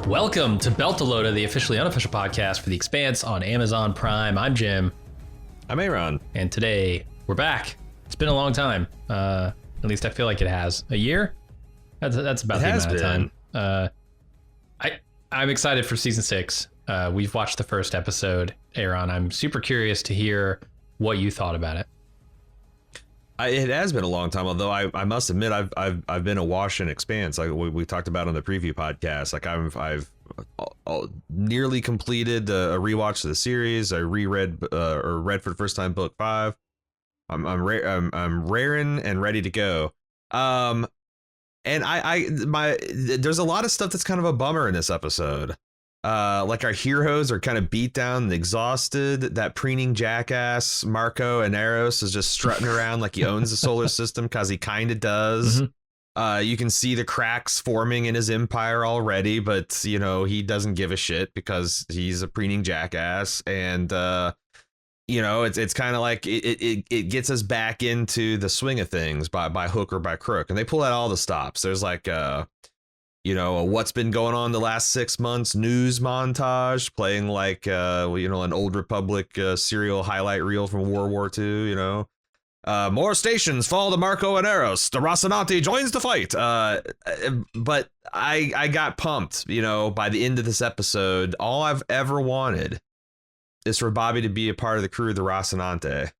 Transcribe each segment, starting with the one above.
Welcome to Beltalota, the officially unofficial podcast for the Expanse on Amazon Prime. I'm Jim. I'm Aaron. And today we're back. It's been a long time. At least I feel like it has. A year? That's about the amount of time. I'm excited for season 6. We've watched the first episode, Aaron. I'm super curious to hear what you thought about it. It has been a long time, although I must admit I've been awash in Expanse, like we talked about on the preview podcast. Like I've nearly completed a rewatch of the series. I reread or read for the first time book 5. I'm raring and ready to go. And there's a lot of stuff that's kind of a bummer in this episode. Like our heroes are kind of beat down and exhausted. That preening jackass Marco Inaros is just strutting around like he owns the solar system, because he kind of does. Mm-hmm. You can see the cracks forming in his empire already, but you know, he doesn't give a shit because he's a preening jackass. And you know, it's kind of like it gets us back into the swing of things by hook or by crook, and they pull out all the stops. There's like you know, what's been going on the last 6 months news montage playing like, you know, an old Republic serial highlight reel from World War II, you know, more stations fall to Marco Inaros. The Rocinante joins the fight. But I got pumped, you know, by the end of this episode. All I've ever wanted is for Bobby to be a part of the crew of the Rocinante.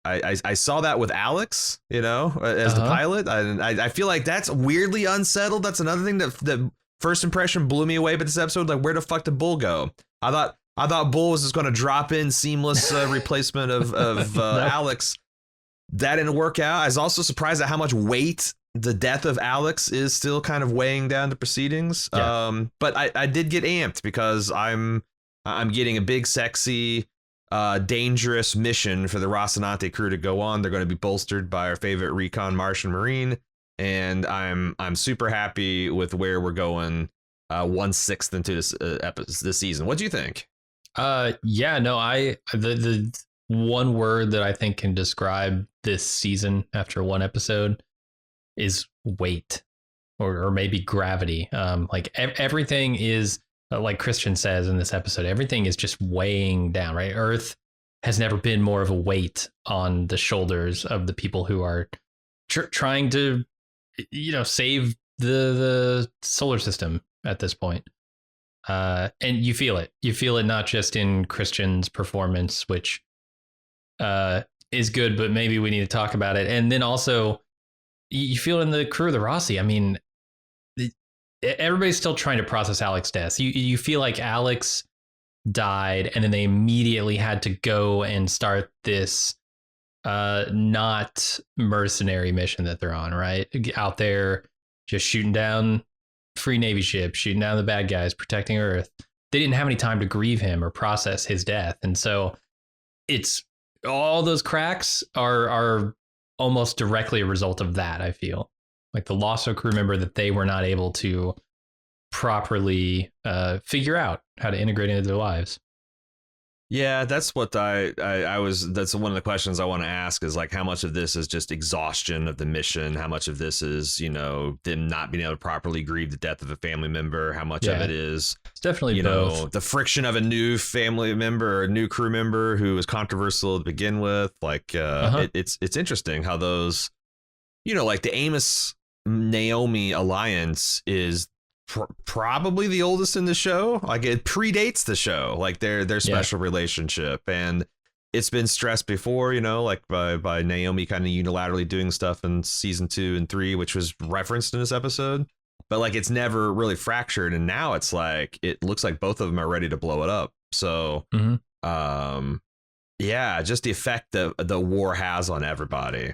I saw that with Alex, you know, as the pilot. I feel like that's weirdly unsettled. That's another thing that first impression blew me away. But this episode, like, where the fuck did Bull go? I thought Bull was just going to drop in seamless replacement of Alex. That didn't work out. I was also surprised at how much weight the death of Alex is still kind of weighing down the proceedings. Yeah. But I did get amped because I'm getting a big, sexy, dangerous mission for the Rocinante crew to go on. They're going to be bolstered by our favorite recon Martian Marine, and I'm super happy with where we're going 1/6 into this season. What do you think? Yeah, no, the one word that I think can describe this season after one episode is weight, or maybe gravity. Like everything is, like Christian says in this episode, everything is just weighing down, right? Earth has never been more of a weight on the shoulders of the people who are trying to, you know, save the solar system at this point. And you feel it. You feel it not just in Christian's performance, which is good, but maybe we need to talk about it. And then also you feel it in the crew of the Rossi. I mean, everybody's still trying to process Alex's death. You feel like Alex died, and then they immediately had to go and start this not mercenary mission that they're on, right? Out there just shooting down free Navy ships, shooting down the bad guys, protecting Earth. They didn't have any time to grieve him or process his death. And so it's all those cracks are almost directly a result of that, I feel. Like the loss of a crew member that they were not able to properly figure out how to integrate into their lives. Yeah, that's what that's one of the questions I want to ask, is like, how much of this is just exhaustion of the mission? How much of this is, you know, them not being able to properly grieve the death of a family member? How much of it is, it's definitely, you both. know, the friction of a new family member or a new crew member who was controversial to begin with? Like, it's interesting how those, you know, like the Amos Naomi alliance is probably the oldest in the show. Like, it predates the show, like their special relationship, and it's been stressed before, you know, like by Naomi kind of unilaterally doing stuff in season 2 and 3, which was referenced in this episode, but like it's never really fractured. And now it's like it looks like both of them are ready to blow it up. So yeah, just the effect that the war has on everybody.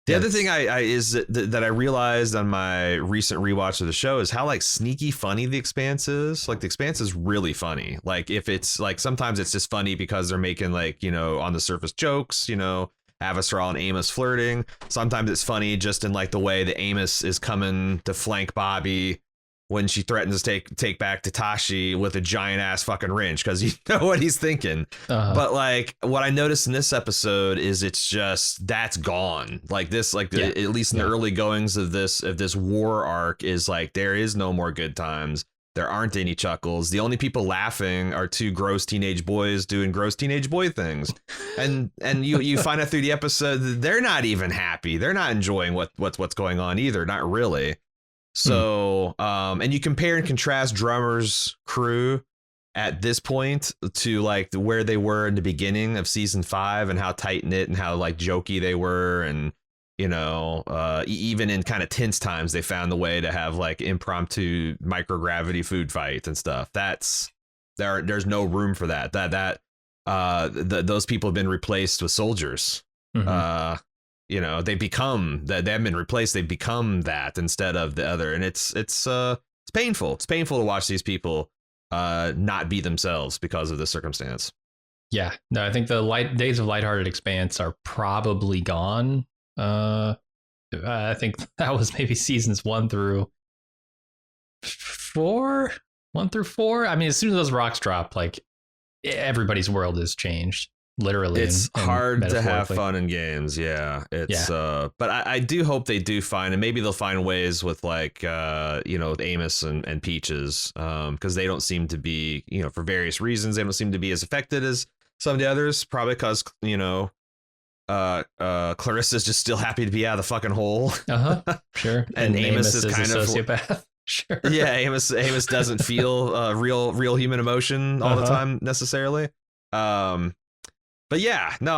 The other thing is that I realized on my recent rewatch of the show is how like sneaky funny the Expanse is. Like the Expanse is really funny. Like if it's like, sometimes it's just funny because they're making like, you know, on the surface jokes, you know, Avasarala and Amos flirting. Sometimes it's funny just in like the way that Amos is coming to flank Bobby when she threatens to take back Tatashi with a giant ass fucking wrench, because you know what he's thinking. But like what I noticed in this episode is it's just that's gone. Like this, like at least in the early goings of this war arc is like there is no more good times. There aren't any chuckles. The only people laughing are two gross teenage boys doing gross teenage boy things. And you find out through the episode that they're not even happy. They're not enjoying what's going on either. Not really. So, and you compare and contrast Drummer's crew at this point to like where they were in the beginning of season 5 and how tight knit and how like jokey they were. And, you know, even in kind of tense times, they found the way to have like impromptu microgravity food fight and stuff. There's no room for that. Those people have been replaced with soldiers. You know, they haven't been replaced. They've become that instead of the other. And it's painful. It's painful to watch these people not be themselves because of this circumstance. Yeah, no, I think the days of lighthearted Expanse are probably gone. I think that was maybe seasons 1 through 4. I mean, as soon as those rocks drop, like everybody's world has changed. Literally, it's hard to have fun in games. Yeah, it's but I do hope they do find, and maybe they'll find ways with like you know, with Amos and Peaches, because they don't seem to be, you know, for various reasons they don't seem to be as affected as some of the others, probably because, you know, Clarissa's just still happy to be out of the fucking hole. Sure. And Amos is kind of a sociopath. Sure. Yeah, Amos doesn't feel real human emotion all the time necessarily. But yeah, no,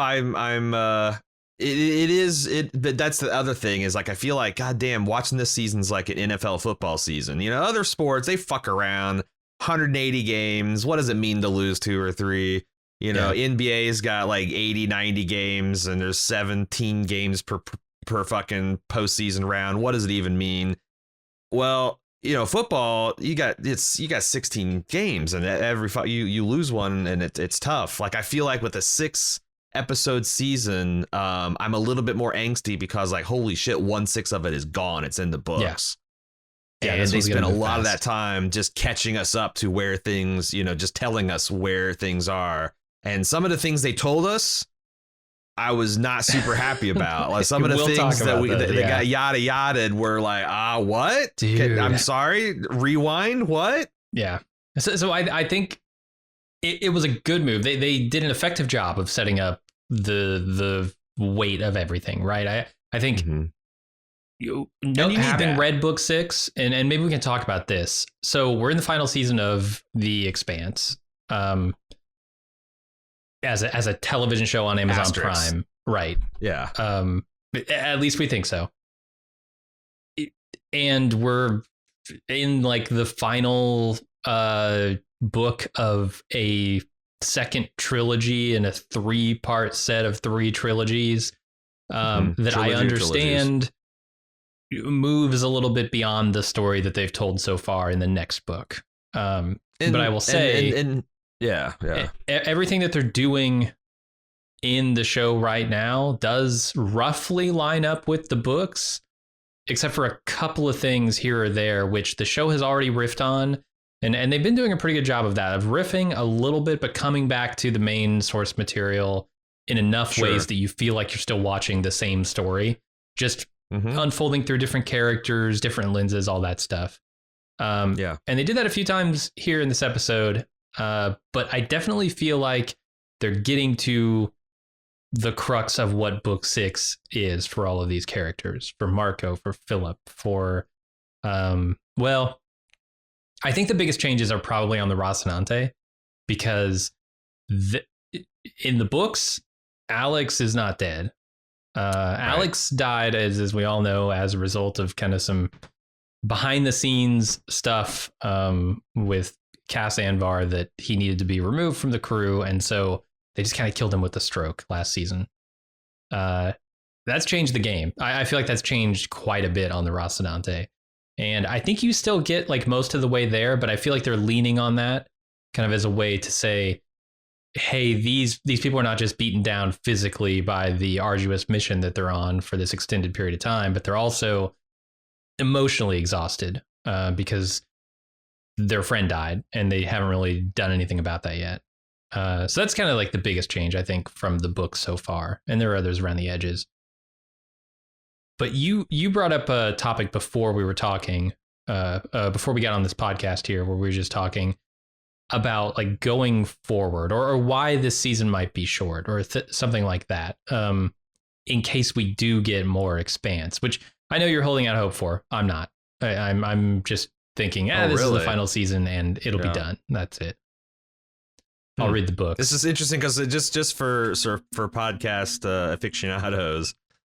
but that's the other thing is like, I feel like, goddamn, watching this season's like an NFL football season. You know, other sports, they fuck around, 180 games. What does it mean to lose 2 or 3? You know, NBA's got like 80, 90 games and there's 17 games per fucking postseason round. What does it even mean? Well, you know, football, you got 16 games and every you lose one and it's tough. Like I feel like with a 6 episode season, I'm a little bit more angsty because like, holy shit, 1/6 of it is gone. It's in the books. Yeah, and they spend a lot of that time just catching us up to where things, you know, just telling us where things are. And some of the things they told us, I was not super happy about. Like some of the things that got yada yada were like, what? Dude. I'm sorry. Rewind. What? Yeah. So I think it was a good move. They did an effective job of setting up the weight of everything, right? I think having read book 6, and maybe we can talk about this. So we're in the final season of The Expanse. As a television show on Amazon Prime, right? Yeah. At least we think so. And we're in like the final book of a second trilogy in a 3-part set of 3 trilogies that I understand moves a little bit beyond the story that they've told so far in the next book. But I will say, everything that they're doing in the show right now does roughly line up with the books, except for a couple of things here or there, which the show has already riffed on. And they've been doing a pretty good job of that, of riffing a little bit, but coming back to the main source material in enough ways that you feel like you're still watching the same story, just unfolding through different characters, different lenses, all that stuff. And they did that a few times here in this episode. But I definitely feel like they're getting to the crux of what book 6 is for all of these characters, for Marco, for Philip, for, well, I think the biggest changes are probably on the Rocinante, because in the books, Alex is not dead. Alex died, as we all know, as a result of kind of some behind the scenes stuff with Cass Anvar, that he needed to be removed from the crew, and so they just kind of killed him with the stroke last season. That's changed the game. I feel like that's changed quite a bit on the Rocinante, and I think you still get like most of the way there, but I feel like they're leaning on that kind of as a way to say, hey, these people are not just beaten down physically by the arduous mission that they're on for this extended period of time, but they're also emotionally exhausted because their friend died, and they haven't really done anything about that yet. So that's kind of like the biggest change, I think, from the book so far. And there are others around the edges. But you brought up a topic before we were talking, before we got on this podcast here, where we were just talking about like going forward or why this season might be short or something like that. In case we do get more Expanse, which I know you're holding out hope for. I'm not. I'm just thinking, this is the final season and it'll be done. That's it. I'll read the book. This is interesting because just for podcast aficionados,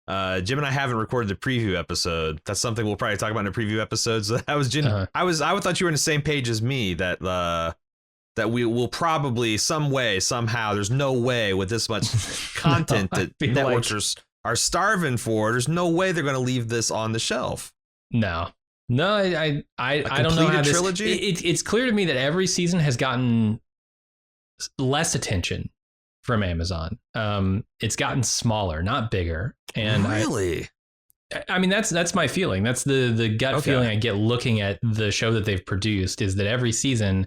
Jim and I haven't recorded the preview episode. That's something we'll probably talk about in a preview episode. So I thought you were on the same page as me that we will probably somehow, there's no way with this much content that networks are starving for. There's no way they're going to leave this on the shelf. No, I don't know how trilogy. It's clear to me that every season has gotten less attention from Amazon. It's gotten smaller, not bigger. And really, I mean, that's my feeling. That's the gut feeling I get looking at the show that they've produced, is that every season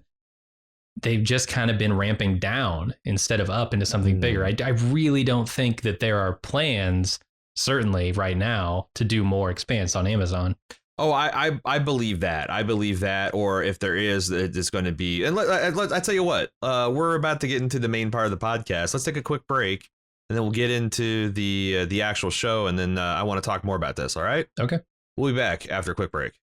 they've just kind of been ramping down instead of up into something bigger. I really don't think that there are plans, certainly right now, to do more Expanse on Amazon. Oh, I believe that. I believe that. Or if there is, it's going to be. And I tell you what, we're about to get into the main part of the podcast. Let's take a quick break, and then we'll get into the actual show. And then I want to talk more about this. All right. Okay. We'll be back after a quick break.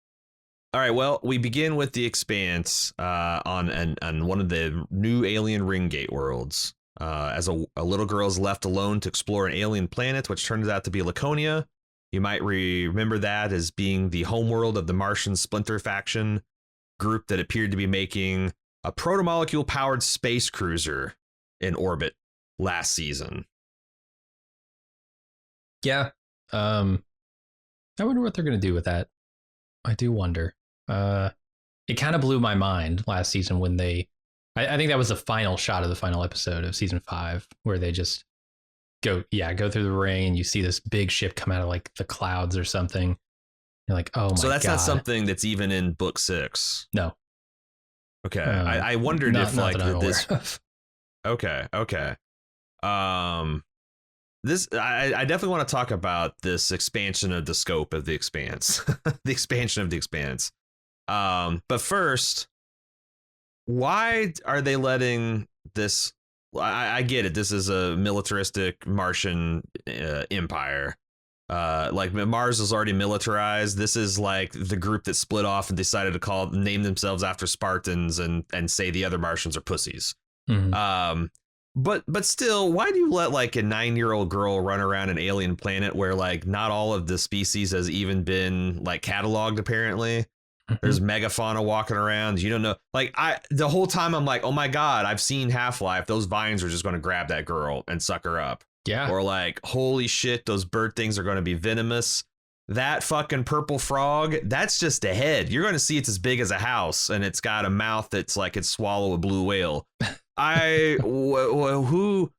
All right. Well, we begin with the Expanse on one of the new alien ring gate worlds. As a little girl is left alone to explore an alien planet, which turns out to be Laconia. You might remember that as being the homeworld of the Martian Splinter faction group that appeared to be making a protomolecule powered space cruiser in orbit last season. Yeah. I wonder what they're going to do with that. I do wonder. It kind of blew my mind last season when I think that was the final shot of the final episode of season 5, where they just go through the ring and you see this big ship come out of like the clouds or something. You're like, oh my God. So that's not something that's even in book 6. No. Okay. I wondered if like this. Okay. This I definitely want to talk about this expansion of the scope of the Expanse, the expansion of the Expanse. But first, why are they letting this? I get it. This is a militaristic Martian empire. Like Mars is already militarized. This is like the group that split off and decided to name themselves after Spartans and say the other Martians are pussies. Mm-hmm. But still, why do you let like a 9-year-old girl run around an alien planet where like not all of the species has even been like cataloged apparently? There's megafauna walking around. You don't know. Like the whole time I'm like, oh my God, I've seen Half-Life. Those vines are just going to grab that girl and suck her up. Yeah. Or like, holy shit, those bird things are going to be venomous. That fucking purple frog, that's just a head. You're going to see it's as big as a house, and it's got a mouth that's like it'd swallow a blue whale. Who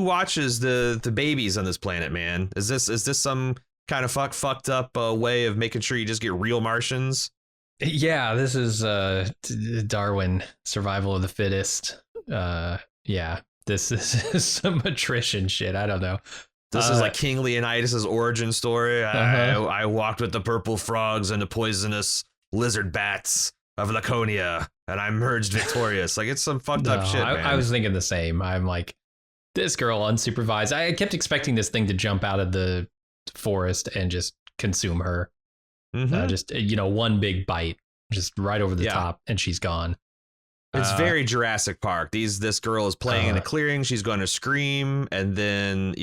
watches the babies on this planet, man? Is this some kind of fucked up way of making sure you just get real Martians? Yeah, this is Darwin, survival of the fittest. Yeah, this is some attrition shit. I don't know. This is like King Leonidas's origin story. I walked with the purple frogs and the poisonous lizard bats of Laconia, and I emerged victorious. Like, it's some fucked up shit, man. I was thinking the same. I'm like, this girl unsupervised. I kept expecting this thing to jump out of the forest and just consume her. Mm-hmm. Just, one big bite, just right over the top, and she's gone. It's very Jurassic Park. This girl is playing in a clearing. She's going to scream, and then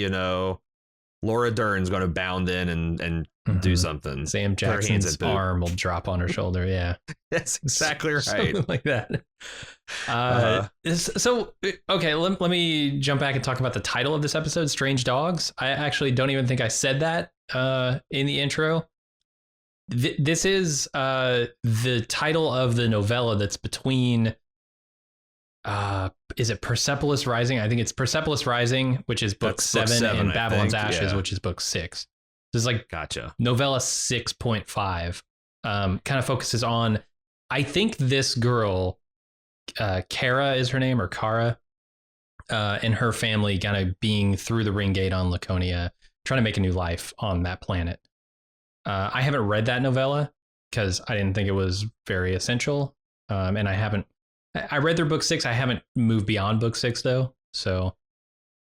Laura Dern's going to bound in and do something. Sam Jackson's arm will drop on her shoulder. Yeah, that's exactly right. Something like that. So okay, let me jump back and talk about the title of this episode, Strange Dogs. I actually don't even think I said that in the intro. This is the title of the novella that's between. Is it Persepolis Rising? I think it's Persepolis Rising, which is book 7, and Babylon's Ashes, which is book 6. This is like gotcha. Novella 6.5. Kind of focuses on I think this girl, Kara is her name, or Kara, and her family kind of being through the ring gate on Laconia, trying to make a new life on that planet. I haven't read that novella because I didn't think it was very essential. And I read their book 6. I haven't moved beyond book 6 though. So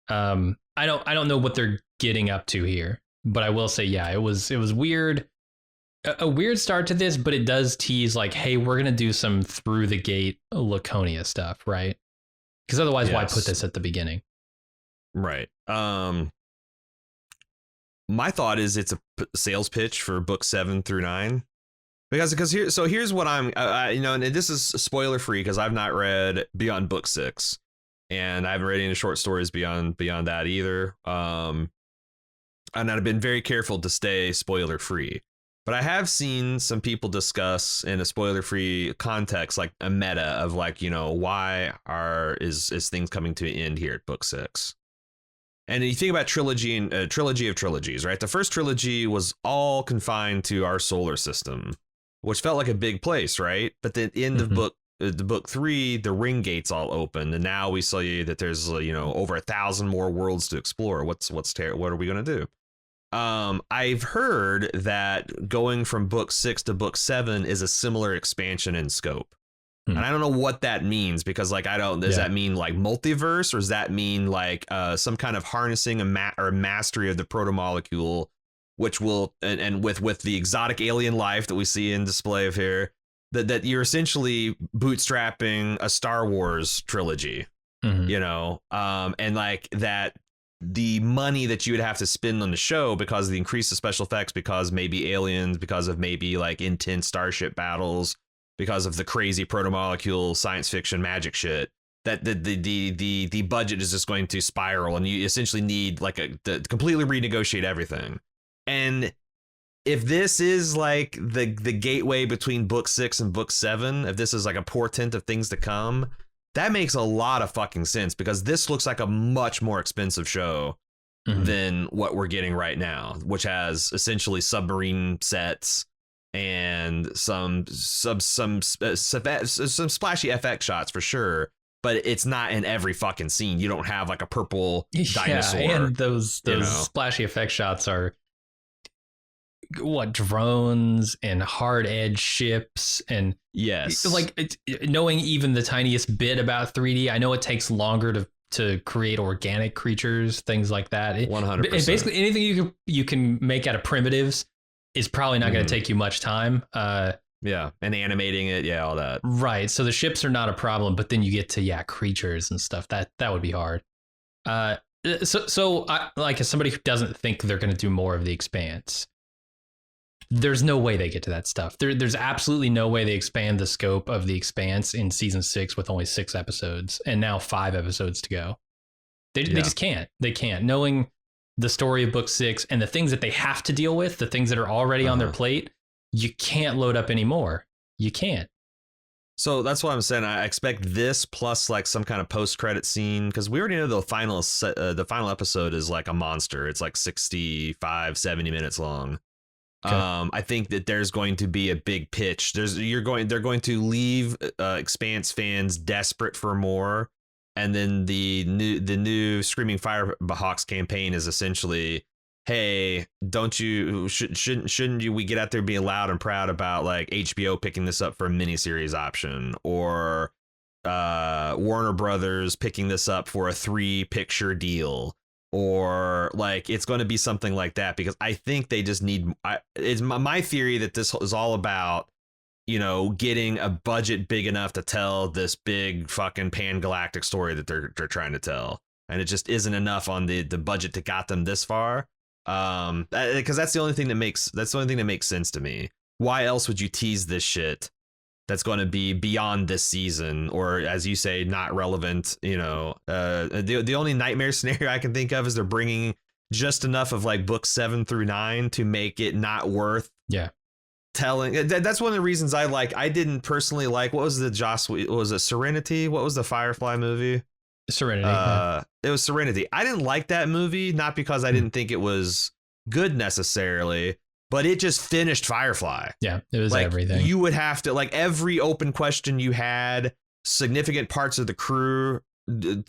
I don't know what they're getting up to here, but I will say, yeah, it was weird. A weird start to this, but it does tease like, hey, we're going to do some through the gate Laconia stuff, right? Because otherwise, why put this at the beginning? Right. My thought is it's a sales pitch for book 7 through 9. Because here's what I'm, and this is spoiler free because I've not read beyond book 6, and I haven't read any short stories beyond that either. And I've been very careful to stay spoiler free. But I have seen some people discuss in a spoiler-free context, like a meta of like, why is things coming to an end here at book 6? And you think about trilogy and trilogy of trilogies, right? The first trilogy was all confined to our solar system, which felt like a big place, right? But the end of book 3, the ring gates all opened, and now we see that there's over 1,000 more worlds to explore. What are we gonna do? I've heard that going from book 6 to book 7 is a similar expansion in scope. And I don't know what that means because does that mean like multiverse, or does that mean like some kind of harnessing or mastery of the protomolecule, which will and with the exotic alien life that we see in display of here, that you're essentially bootstrapping a Star Wars trilogy, and like that. The money that you would have to spend on the show because of the increase of special effects, because maybe aliens, because of maybe like intense starship battles, because of the crazy protomolecule science fiction magic shit, that the budget is just going to spiral, and you essentially need like to completely renegotiate everything. And if this is like the gateway between book 6 and book 7, if this is like a portent of things to come, that makes a lot of fucking sense, because this looks like a much more expensive show than what we're getting right now, which has essentially submarine sets and some splashy FX shots for sure, but it's not in every fucking scene. You don't have like a purple dinosaur. And those splashy effect shots are drones and hard edge ships, and like knowing even the tiniest bit about 3D, I know it takes longer to create organic creatures, things like that. 100%. Basically anything you can make out of primitives is probably not going to take you much time. And animating it, all that. Right. So the ships are not a problem, but then you get to creatures and stuff that would be hard. So like, as somebody who doesn't think they're going to do more of the Expanse, there's no way they get to that stuff. There's absolutely no way they expand the scope of the Expanse in season 6 with only 6 episodes and now 5 episodes to go. They just can't. They can't. Knowing the story of book 6 and the things that they have to deal with, the things that are already on their plate, you can't load up anymore. You can't. So that's what I'm saying. I expect this plus like some kind of post-credit scene, because we already know the final episode is like a monster. It's like 65, 70 minutes long. Okay. I think that there's going to be a big pitch. They're going to leave Expanse fans desperate for more, and then the new Screaming Firehawks campaign is essentially, hey, shouldn't we get out there being loud and proud about like HBO picking this up for a miniseries option, or Warner Brothers picking this up for a 3-picture deal. Or like it's going to be something like that, because I think they just need. It's my theory that this is all about, getting a budget big enough to tell this big fucking pan-galactic story that they're trying to tell, and it just isn't enough on the budget to got them this far. Because that's the only thing that makes sense to me. Why else would you tease this shit that's going to be beyond this season, or as you say, not relevant? The only nightmare scenario I can think of is they're bringing just enough of like book 7 through 9 to make it not worth telling. That's one of the reasons I didn't personally like, what was it Serenity? What was the Firefly movie? Serenity. It was Serenity. I didn't like that movie, not because I didn't think it was good necessarily, but it just finished Firefly. Yeah, it was Like, everything. you would have to, like, every open question you had, significant parts of the crew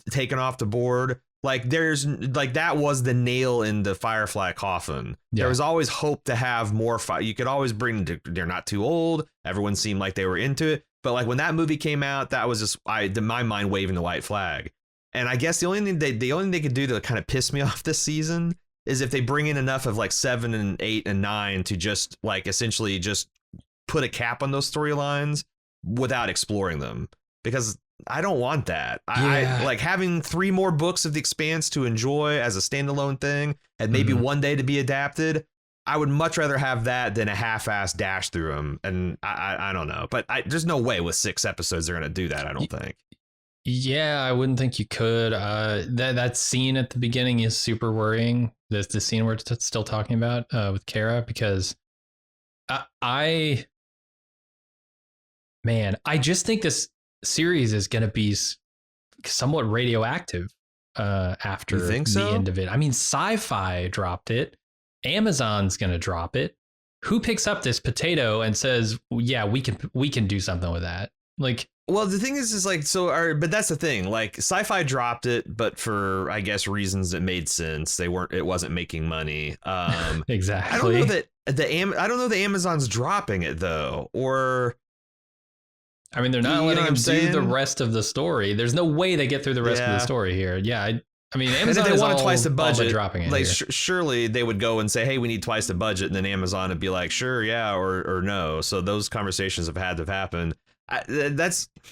taken off the board. Like, that was the nail in the Firefly coffin. Yeah. There was always hope to have more you could always they're not too old. Everyone seemed like they were into it. But like when that movie came out, that was just my mind waving the white flag. And I guess the only thing they could do to kind of piss me off this season is if they bring in enough of like 7 and 8 and 9 to just like essentially just put a cap on those storylines without exploring them, because I don't want that. I like having 3 more books of The Expanse to enjoy as a standalone thing and maybe one day to be adapted. I would much rather have that than a half-assed dash through them. And I don't know, but there's no way with 6 episodes they're going to do that, I don't think. Yeah, I wouldn't think you could. That scene at the beginning is super worrying. The scene we're still talking about with Kara, because I just think this series is going to be somewhat radioactive after the end of it. I mean, Sci-Fi dropped it. Amazon's going to drop it. Who picks up this potato and says, yeah, we can do something with that? Like, well, the thing is like, but that's the thing. Like, Sci-Fi dropped it, but for, I guess, reasons that made sense. It wasn't making money. Exactly. I don't know that Amazon's dropping it though, or. I mean, they're not letting them do the rest of the story. There's no way they get through the rest of the story here. Yeah, I mean, Amazon and if they wanted twice the budget, dropping it. Like, surely they would go and say, "Hey, we need twice the budget," and then Amazon would be like, "Sure, yeah, or no." So those conversations have had to happen.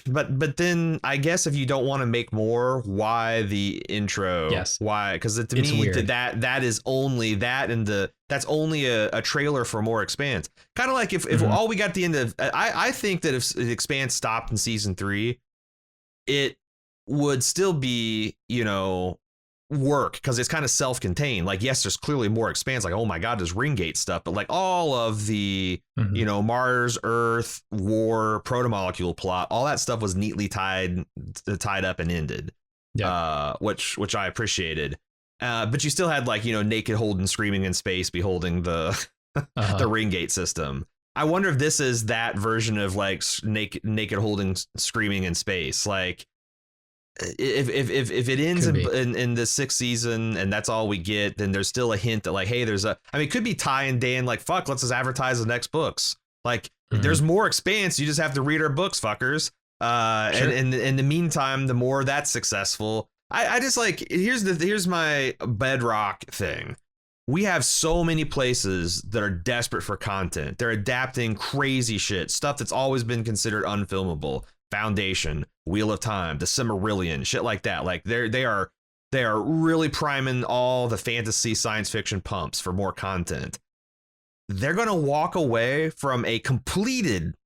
But then I guess if you don't want to make more, why the intro? Yes. Why? Because to me, that is only that, and that's only a trailer for more Expanse. Kind of like if all we got at the end of, I think that if the Expanse stopped in season 3, it would still be, work, because it's kind of self-contained. Like, yes, there's clearly more Expanse, like, oh my god, there's Ringgate stuff, but like all of the Mars, Earth, war, protomolecule plot, all that stuff was neatly tied up and ended. Which I appreciated. But you still had like, naked Holden screaming in space beholding the the Ringgate system. I wonder if this is that version of like naked Holden screaming in space. Like, if it ends in the 6th season and that's all we get, then there's still a hint that like, hey, it could be Ty and Dan like, fuck, let's just advertise the next books. Like, there's more Expanse, you just have to read our books, fuckers. Sure. And in the meantime, the more that's successful, I just like, here's my bedrock thing. We have so many places that are desperate for content. They're adapting crazy shit, stuff that's always been considered unfilmable. Foundation, Wheel of Time, The Silmarillion, shit like that. Like, they are really priming all the fantasy science fiction pumps for more content. They're going to walk away from a completed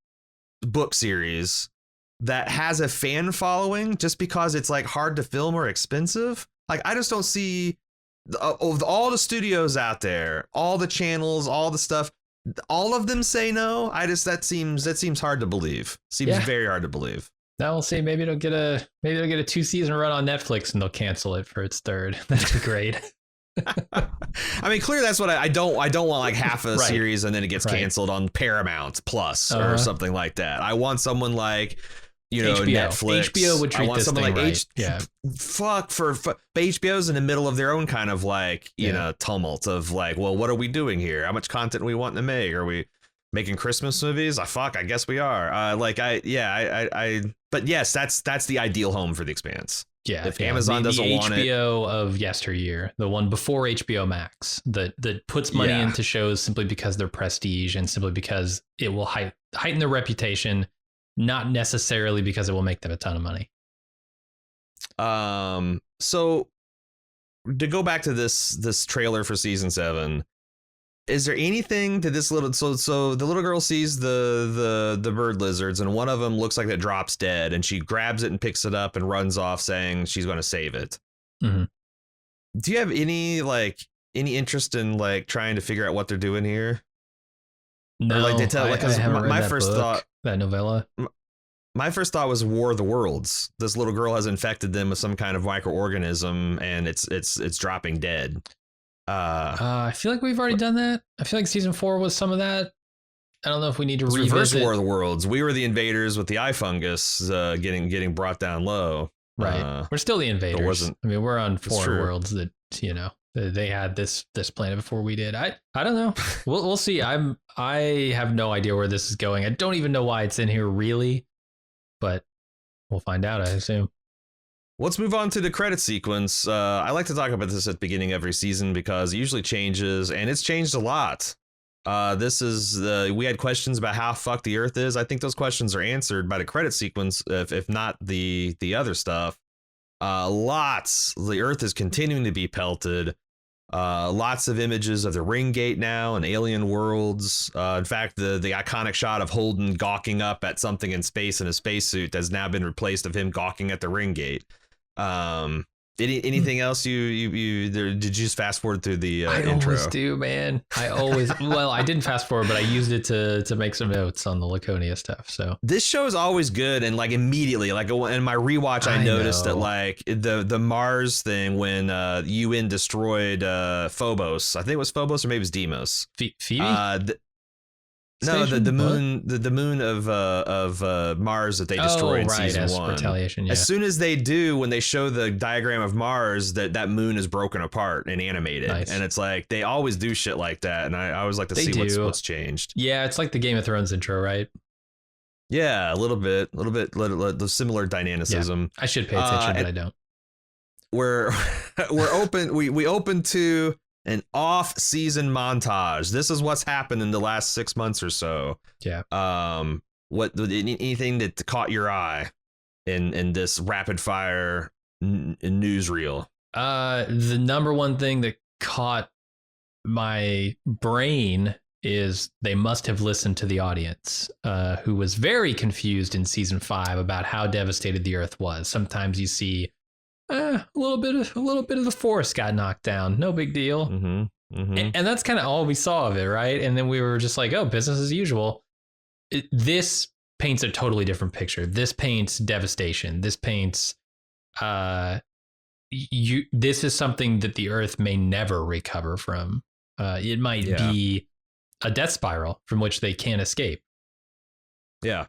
book series that has a fan following just because it's like hard to film or expensive. Like, I just don't see of all the studios out there, all the channels, all the stuff, all of them say no. That seems hard to believe. Seems very hard to believe. Now we'll see. Maybe it'll get a 2-season run on Netflix and they'll cancel it for its 3rd. That'd be great. I mean, clearly that's what I don't want, like half a series and then it gets canceled on Paramount Plus or something like that. I want someone like, HBO. Netflix. HBO would treat this thing like right. But HBO's in the middle of their own kind of like, tumult of like, well, what are we doing here? How much content we want to make? Are we making Christmas movies? I guess we are. But yes, that's the ideal home for the Expanse. Yeah. If Amazon doesn't want it. The HBO of yesteryear, the one before HBO Max, that puts money into shows simply because they're prestige and simply because it will heighten their reputation, not necessarily because it will make them a ton of money. So to go back to this trailer for season 7, is there anything to this little, so the little girl sees the bird lizards and one of them looks like it drops dead and she grabs it and picks it up and runs off saying she's going to save it. Do you have any interest in like trying to figure out what they're doing here? No, or like they tell, like, my first thought, that novella. My first thought was War of the Worlds. This little girl has infected them with some kind of microorganism and it's dropping dead. I feel like we've already done that. I feel like season 4 was some of that. I don't know if we need to revisit. Reverse War of the Worlds. We were the invaders with the eye fungus getting brought down low. Right. We're still the invaders. I mean, we're on foreign worlds that, you know, they had this planet before we did. I don't know. We'll see. I have no idea where this is going. I don't even know why it's in here really, but we'll find out, I assume. Let's move on to the credit sequence. I like to talk about this at the beginning of every season because it usually changes, and it's changed a lot. This is we had questions about how fucked the Earth is. I think those questions are answered by the credit sequence, if not the other stuff. Lots. The Earth is continuing to be pelted. Lots of images of the ring gate now and alien worlds. In fact, the iconic shot of Holden gawking up at something in space in a spacesuit has now been replaced of him gawking at the ring gate. Anything else did you just fast forward through the intro? I always do, man. Well, I didn't fast forward, but I used it to make some notes on the Laconia stuff. So this show is always good, and like immediately, like in my rewatch, I noticed that like the Mars thing when UN destroyed Phobos. I think it was Phobos or maybe it was Deimos. Phoebe. No, the moon of Mars that they destroyed in season 1. Retaliation, yeah. As soon as they do, when they show the diagram of Mars, that moon is broken apart and animated. Nice. And it's like they always do shit like that, and I always like to see what's changed. Yeah, it's like the Game of Thrones intro, right? Yeah, a little bit, the similar dynamicism. Yeah, I should pay attention, but I don't. We're open. We open to an off-season montage. This is what's happened in the last 6 months or so. Yeah. Anything that caught your eye in this rapid fire newsreel? The number one thing that caught my brain is they must have listened to the audience, who was very confused in season 5 about how devastated the Earth was. Sometimes you see a little bit of the forest got knocked down. No big deal. Mm-hmm, mm-hmm. And that's kind of all we saw of it, right? And then we were just like, oh, business as usual. This paints a totally different picture. This paints devastation. This paints this is something that the Earth may never recover from. It might be a death spiral from which they can't escape. Yeah.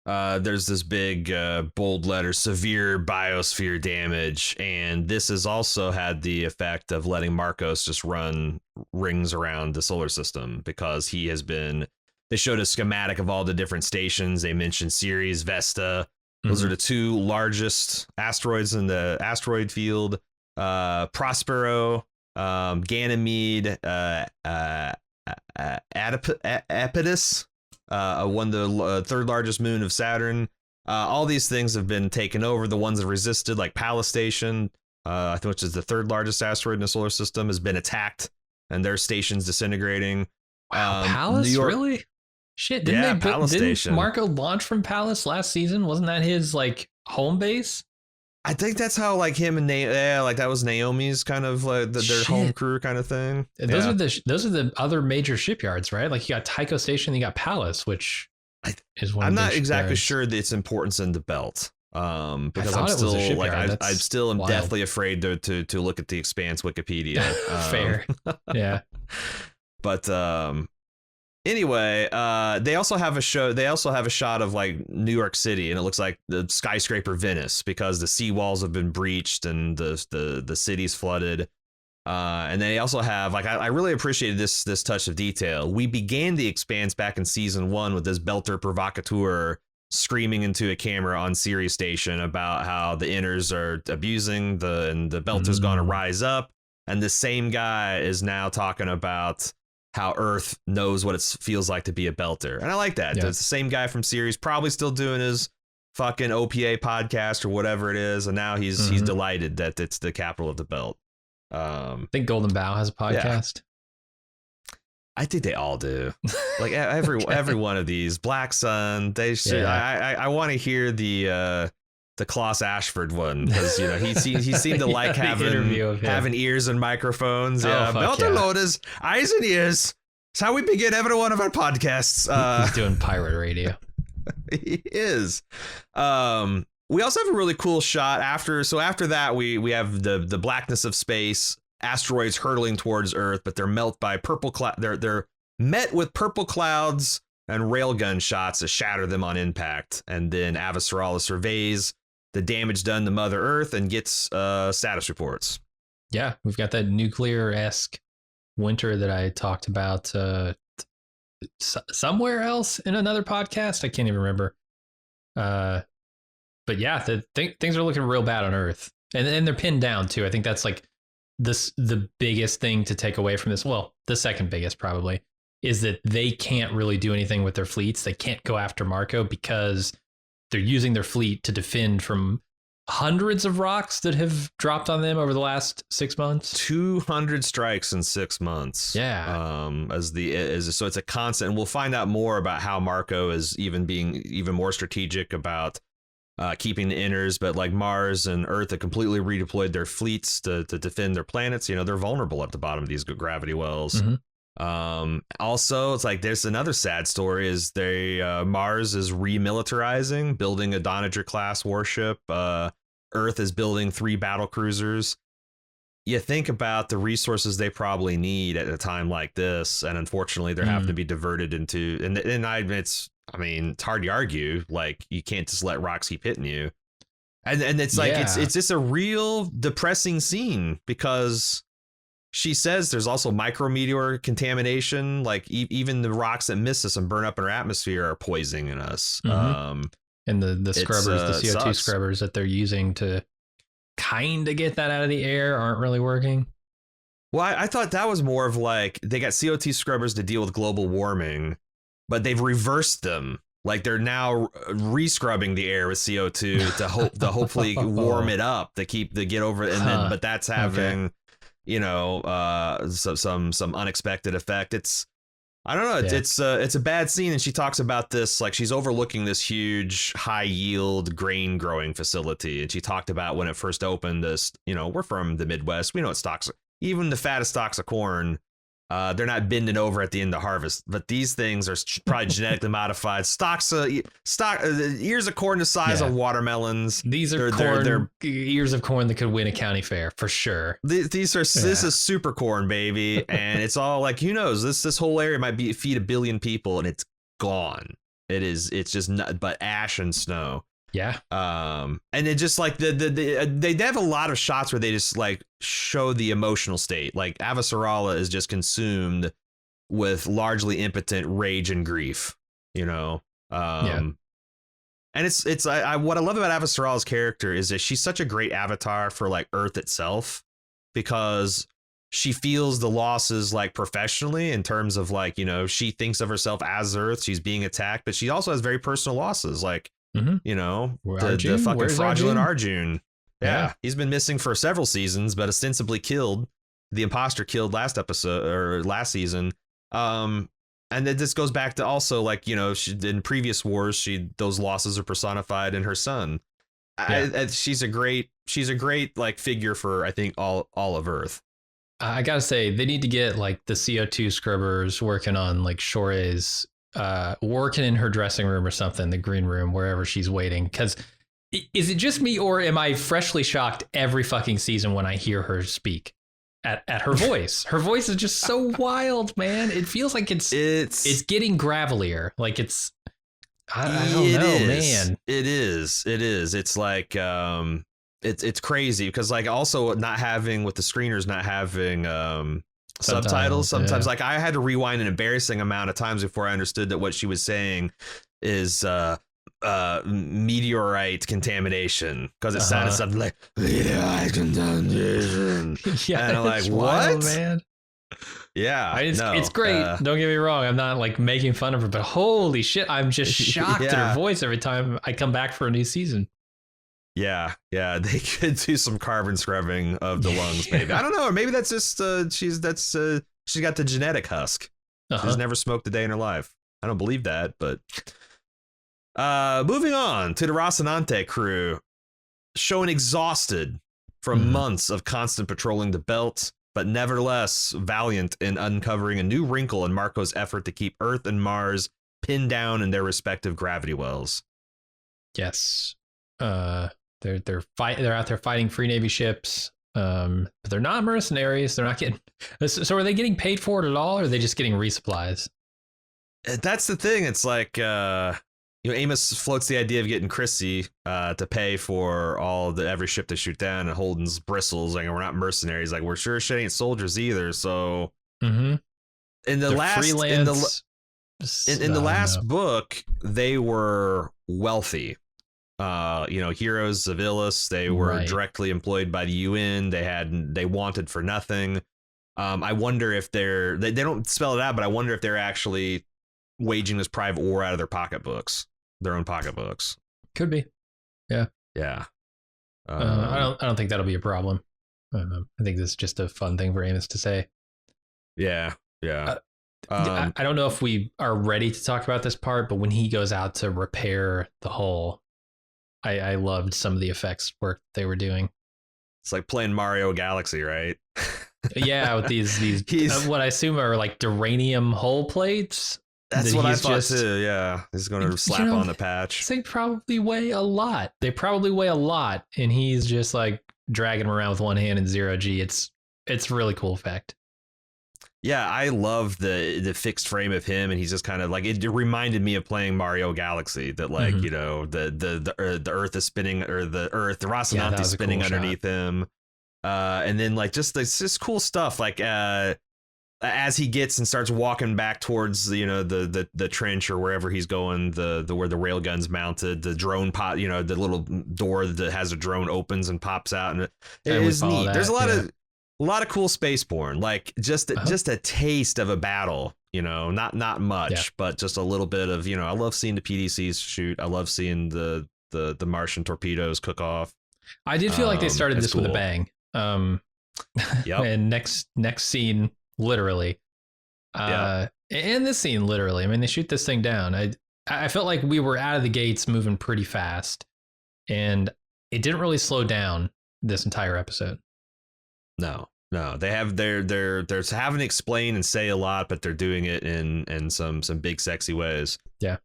There's this big bold letter, severe biosphere damage. And this has also had the effect of letting Marcos just run rings around the solar system because he has been. They showed a schematic of all the different stations. They mentioned Ceres, Vesta. Those are the 2 largest asteroids in the asteroid field. Prospero, Ganymede, Epidus. One the 3rd largest moon of Saturn. All these things have been taken over. The ones that resisted, like Pallas Station, I think, which is the 3rd largest asteroid in the solar system, has been attacked, and their station's disintegrating. Wow, Pallas, really? Shit, didn't Marco launch from Pallas last season? Wasn't that his like home base? I think that's how like him and that was Naomi's kind of like their home crew kind of thing. Those are the other major shipyards, right? Like you got Tycho Station, you got Pallas, which is one. I'm not exactly sure that its importance in the belt, because I'm still deathly afraid to look at the Expanse Wikipedia. Fair, yeah. But anyway, they also have a shot of like New York City, and it looks like the skyscraper Venice because the seawalls have been breached and the city's flooded. And they also have like I really appreciated this touch of detail. We began the Expanse back in season 1 with this belter provocateur screaming into a camera on Ceres Station about how the inners are abusing and the belter's going to rise up, and the same guy is now talking about how Earth knows what it feels like to be a belter. And I like that. Yeah. It's the same guy from Ceres, probably still doing his fucking OPA podcast or whatever it is. And now he's delighted that it's the capital of the belt. I think Golden Bough has a podcast. Yeah. I think they all do. Like every one of these. Black Sun, they should. Yeah. I want to hear the Klaus Ashford one, because he seemed to like having ears and microphones. Belter loaders, eyes and ears. It's how we begin every one of our podcasts. He's doing pirate radio. He is. We also have a really cool shot after that we have the blackness of space. asteroids hurtling towards Earth, but they're they're met with purple clouds and railgun shots that shatter them on impact. And then Avasarala surveys the damage done to Mother Earth and gets status reports. Yeah, we've got that nuclear-esque winter that I talked about somewhere else in another podcast. I can't even remember. But yeah, things are looking real bad on Earth, and they're pinned down too. I think that's like the biggest thing to take away from this. Well, the second biggest probably is that they can't really do anything with their fleets. They can't go after Marco because they're using their fleet to defend from hundreds of rocks that have dropped on them over the last 6 months. 200 strikes in 6 months. Yeah. So it's a constant, and we'll find out more about how Marco is being even more strategic about keeping the inners, but like Mars and Earth have completely redeployed their fleets to defend their planets. You know, they're vulnerable at the bottom of these gravity wells. Also, it's like there's another sad story is Mars is remilitarizing, building a Donager class warship. Earth is building 3 battle cruisers. You think about the resources they probably need at a time like this, and unfortunately they're having to be diverted into, it's hard to argue, like you can't just let rocks keep hitting you. And it's like it's just a real depressing scene because she says there's also micrometeor contamination, like even the rocks that miss us and burn up in our atmosphere are poisoning us. And the scrubbers, the CO2 sucks. scrubbers that they're using to kind of get that out of the air aren't really working. Well, I thought that was more of like they got CO2 scrubbers to deal with global warming, but they've reversed them. Like they're now re-scrubbing the air with CO2 to hopefully warm it up to get over it. But that's having, some unexpected effect. I don't know. It's a bad scene. And she talks about this, like she's overlooking this huge high yield grain growing facility. And she talked about when it first opened this, we're from the Midwest. We know what stalks, even the fattest stalks of corn, they're not bending over at the end of harvest, but these things are probably genetically modified ears of corn the size of watermelons. These are they're ears of corn that could win a county fair for sure. This is super corn, baby. And it's all like, who knows, this whole area might feed 1 billion people and it's gone. It's just but ash and snow. Yeah. And it just like they have a lot of shots where they just like show the emotional state. Like Avasarala is just consumed with largely impotent rage and grief, And it's what I love about Avasarala's character is that she's such a great avatar for like Earth itself, because she feels the losses like professionally in terms of like, she thinks of herself as Earth. She's being attacked, but she also has very personal losses. Like, the fucking fraudulent Arjun. Yeah, he's been missing for several seasons, but ostensibly killed. The imposter killed last season. And then this goes back to also like, in previous wars, those losses are personified in her son. She's a great like figure for, I think, all of Earth. I gotta say, they need to get like the CO2 scrubbers working on like Shore's working in her dressing room or something, the green room, wherever she's waiting. Because is it just me, or am I freshly shocked every fucking season when I hear her speak at her voice? Her voice is just so wild, man. It feels like it's getting gravelier. Like it's I don't know, man. It is. It's like it's crazy because like also not having with the screeners not having subtitles sometimes. Like I had to rewind an embarrassing amount of times before I understood that what she was saying is meteorite contamination, because it sounded something like meteorite contamination. Yeah, and I'm like, wild, what, man? Yeah, it's great. Don't get me wrong. I'm not like making fun of her, but holy shit, I'm just shocked at her voice every time I come back for a new season. Yeah, they could do some carbon scrubbing of the lungs, maybe. I don't know, or maybe that's just she's got the genetic husk. She's never smoked a day in her life. I don't believe that, but moving on to the Rocinante crew, showing exhausted from months of constant patrolling the belt, but nevertheless valiant in uncovering a new wrinkle in Marco's effort to keep Earth and Mars pinned down in their respective gravity wells. Yes. They're out there fighting free Navy ships. But they're not mercenaries. They're not getting. So are they getting paid for it at all, or are they just getting resupplies? That's the thing. It's like, Amos floats the idea of getting Chrissy to pay for every ship they shoot down, and Holden's bristles like, we're not mercenaries. Like, we're sure shit ain't soldiers either. So in the last book, they were wealthy. Heroes of Illis. They were directly employed by the UN. They wanted for nothing. I wonder if they don't spell it out, but I wonder if they're actually waging this private war out of their own pocketbooks. Could be. Yeah. I don't think that'll be a problem. I think this is just a fun thing for Amos to say. Yeah. I don't know if we are ready to talk about this part, but when he goes out to repair the hull, I loved some of the effects work they were doing. It's like playing Mario Galaxy, right? Yeah, with these what I assume are like duranium hull plates. That's what I thought too. Yeah, he's going to slap on the patch. They probably weigh a lot. And he's just like dragging them around with one hand in 0G. It's a really cool effect. Yeah, I love the fixed frame of him, and he's just kind of like, it reminded me of playing Mario Galaxy. That like the Earth is spinning, or the Rocinante is spinning underneath him, and then like just this cool stuff like. As he gets and starts walking back towards the trench or wherever he's going, the where the railgun's mounted, the drone pop, the little door that has a drone opens and pops out, and it is neat. There's a lot of cool spaceborne, like just a taste of a battle, not much, but just a little bit of, I love seeing the PDCs shoot. I love seeing the Martian torpedoes cook off. I did feel like they started this with a bang. Yep. And next scene. Literally. And this scene, literally. I mean, they shoot this thing down. I felt like we were out of the gates moving pretty fast, and it didn't really slow down this entire episode. No. They have they're having to explain and say a lot, but they're doing it in some big sexy ways. Yeah.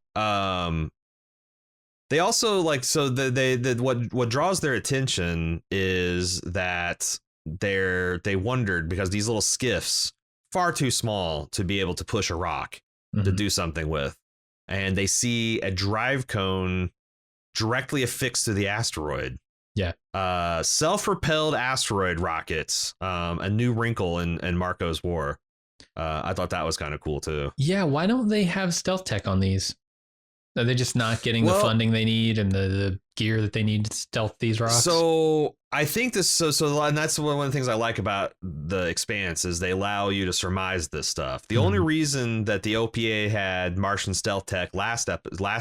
They also like, so what draws their attention is that they wondered, because these little skiffs far too small to be able to push a rock to do something with, and they see a drive cone directly affixed to the asteroid. Self-propelled asteroid rockets, a new wrinkle in Marco's war. I thought that was kind of cool too. Why don't they have stealth tech on these? Are they just not getting the funding they need and the gear that they need to stealth these rocks? So I think this, and that's one of the things I like about the Expanse, is they allow you to surmise this stuff. The only reason that the OPA had Martian stealth tech last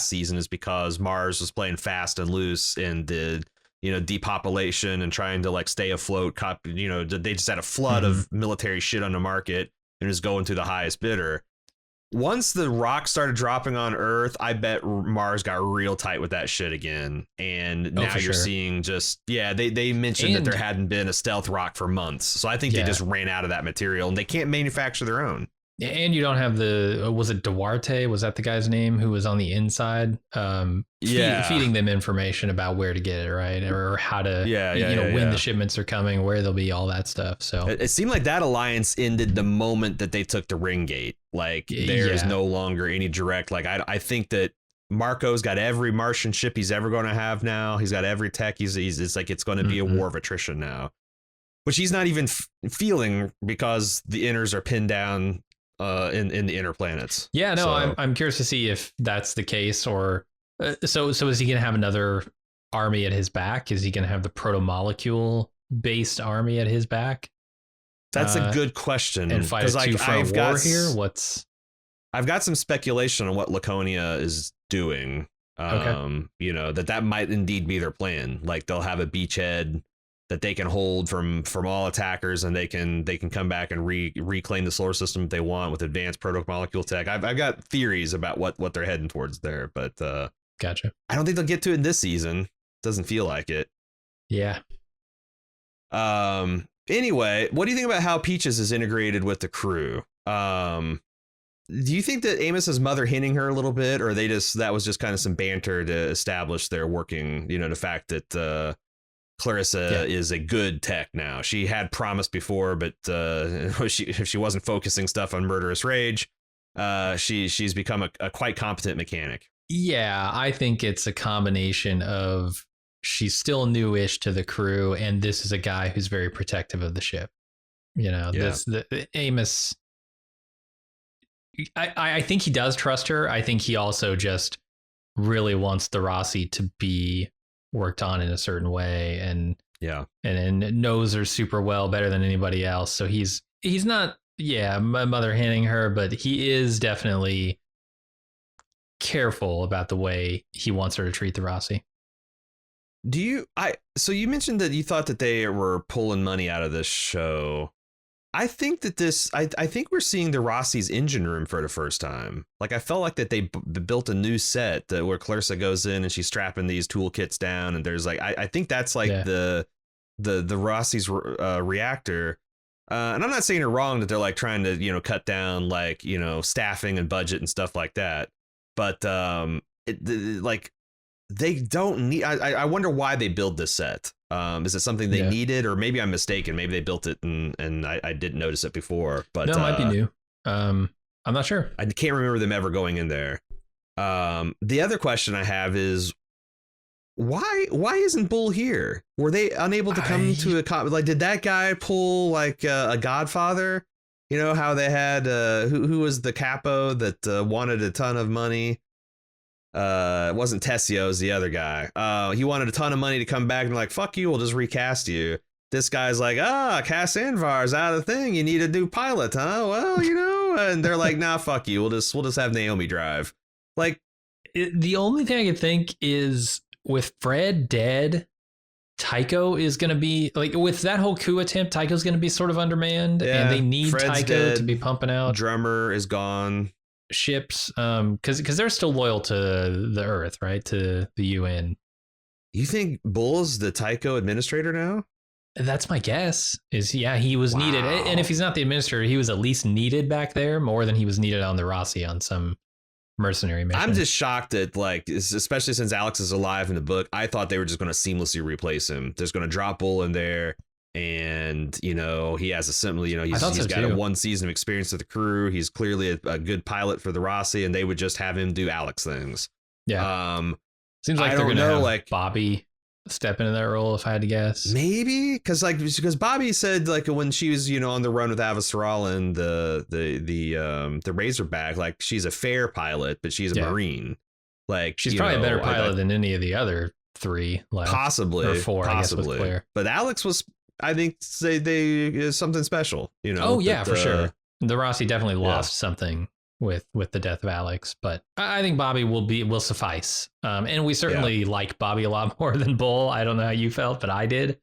season is because Mars was playing fast and loose and did, depopulation and trying to like stay afloat. They just had a flood of military shit on the market and is going to the highest bidder. Once the rocks started dropping on Earth, I bet Mars got real tight with that shit again. And now you're seeing they mentioned that there hadn't been a stealth rock for months. So I think they just ran out of that material, and they can't manufacture their own. And you don't have was it Duarte? Was that the guy's name who was on the inside? Feeding them information about where to get it, right? Or how to, when the shipments are coming, where they'll be, all that stuff. So it seemed like that alliance ended the moment that they took the ring gate. Like there is no longer any direct, like, I think that Marco's got every Martian ship he's ever going to have now. He's got every tech. It's like, it's going to be a war of attrition now, which he's not even feeling, because the inners are pinned down in the inner planets. I'm curious to see if that's the case, or so is he gonna have another army at his back? Is he gonna have the proto-molecule based army at his back? That's a good question. And fight I've got some speculation on what Laconia is doing. That might indeed be their plan. Like, they'll have a beachhead that they can hold from all attackers, and they can come back and reclaim the solar system if they want with advanced proto-molecule tech. I've got theories about what they're heading towards there, but gotcha. I don't think they'll get to it in this season. Doesn't feel like it. Yeah. Anyway, what do you think about how Peaches is integrated with the crew? Do you think that Amos's mother hinting her a little bit, or that was just kind of some banter to establish their working, the fact that Clarissa is a good tech now. She had promised before, but if she wasn't focusing stuff on murderous rage, she's become a quite competent mechanic. Yeah, I think it's a combination of she's still newish to the crew, and this is a guy who's very protective of the ship. The Amos. I think he does trust her. I think he also just really wants the Rossi to be worked on in a certain way, and knows her super well, better than anybody else. So he's not mother handing her, but he is definitely careful about the way he wants her to treat the Rossi. So you mentioned that you thought that they were pulling money out of this show. I think that I think we're seeing the Rossi's engine room for the first time. Like, I felt like that they built a new set where Clarissa goes in and she's strapping these toolkits down, and there's like, I think that's like the Rossi's reactor. And I'm not saying you're wrong that they're like trying to, cut down like, staffing and budget and stuff like that. But like, they don't need. I wonder why they build this set. Is it something they needed, or maybe I'm mistaken? Maybe they built it and I didn't notice it before. But no, it might be new. I'm not sure. I can't remember them ever going in there. The other question I have is why isn't Bull here? Were they unable to come to a like? Did that guy pull like a Godfather? You know how they had who was the capo that wanted a ton of money? It wasn't Tessio, it was the other guy. He wanted a ton of money to come back and like, fuck you, we'll just recast you. This guy's like, Cass Anvar's out of the thing. You need a new pilot, huh? Well, and they're like, nah, fuck you. We'll just have Naomi drive. Like, the only thing I could think is with Fred dead, Tycho is going to be like, with that whole coup attempt, Tycho's going to be sort of undermanned, and they need Fred's Tycho dead, to be pumping out. Drummer is gone. Ships, because they're still loyal to the Earth, right? To the UN. You think Bull's the Tycho administrator now? That's my guess. He was needed, and if he's not the administrator, he was at least needed back there more than he was needed on the Rossi on some mercenary mission. I'm just shocked that, like, especially since Alex is alive in the book, I thought they were just going to seamlessly replace him. They're going to drop Bull in there. And, he has a similar, he's got a 1 season of experience with the crew. He's clearly a good pilot for the Rossi, and they would just have him do Alex things. Yeah. Seems like they're going to have like Bobby step into that role, if I had to guess. Maybe because Bobby said, like, when she was, on the run with Avasarala and the Razorback, like, she's a fair pilot, but she's a Marine. Like, she's probably a better pilot than any of the other 3 left. Possibly. Or 4, I guess, with Claire. But Alex was, I think, they is something special, Oh yeah, for sure. The Rossi definitely lost something with the death of Alex, but I think Bobby will suffice. And we certainly like Bobby a lot more than Bull. I don't know how you felt, but I did.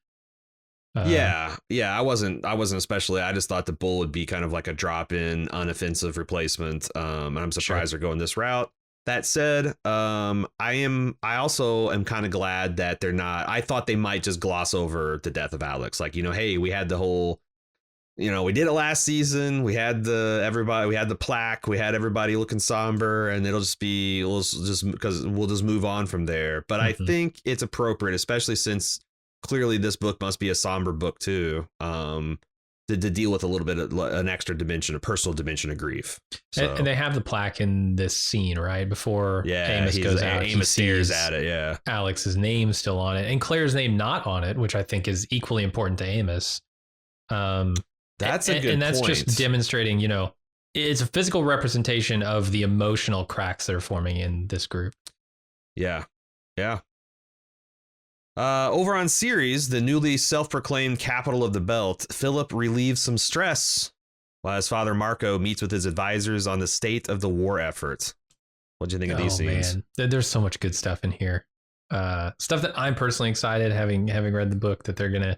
I wasn't especially. I just thought that Bull would be kind of like a drop-in, unoffensive replacement. And I'm surprised they're going this route. That said, I also am kind of glad that they're not. I thought they might just gloss over the death of Alex. Like, hey, we had the whole, we did it last season. We had we had the plaque. We had everybody looking somber, and we'll just because we'll just move on from there. But I think it's appropriate, especially since clearly this book must be a somber book too. To deal with a little bit of an extra dimension, a personal dimension of grief. So. And they have the plaque in this scene, right? Before Amos goes out, Amos stares at it, Alex's name still on it, and Claire's name not on it, which I think is equally important to Amos. That's a good point. And that's just demonstrating, it's a physical representation of the emotional cracks that are forming in this group. Yeah. Over on Ceres, the newly self-proclaimed capital of the belt, Philip relieves some stress while his father Marco meets with his advisors on the state of the war effort. What do you think of these scenes? Man, there's so much good stuff in here. Stuff that I'm personally excited, having read the book, that they're gonna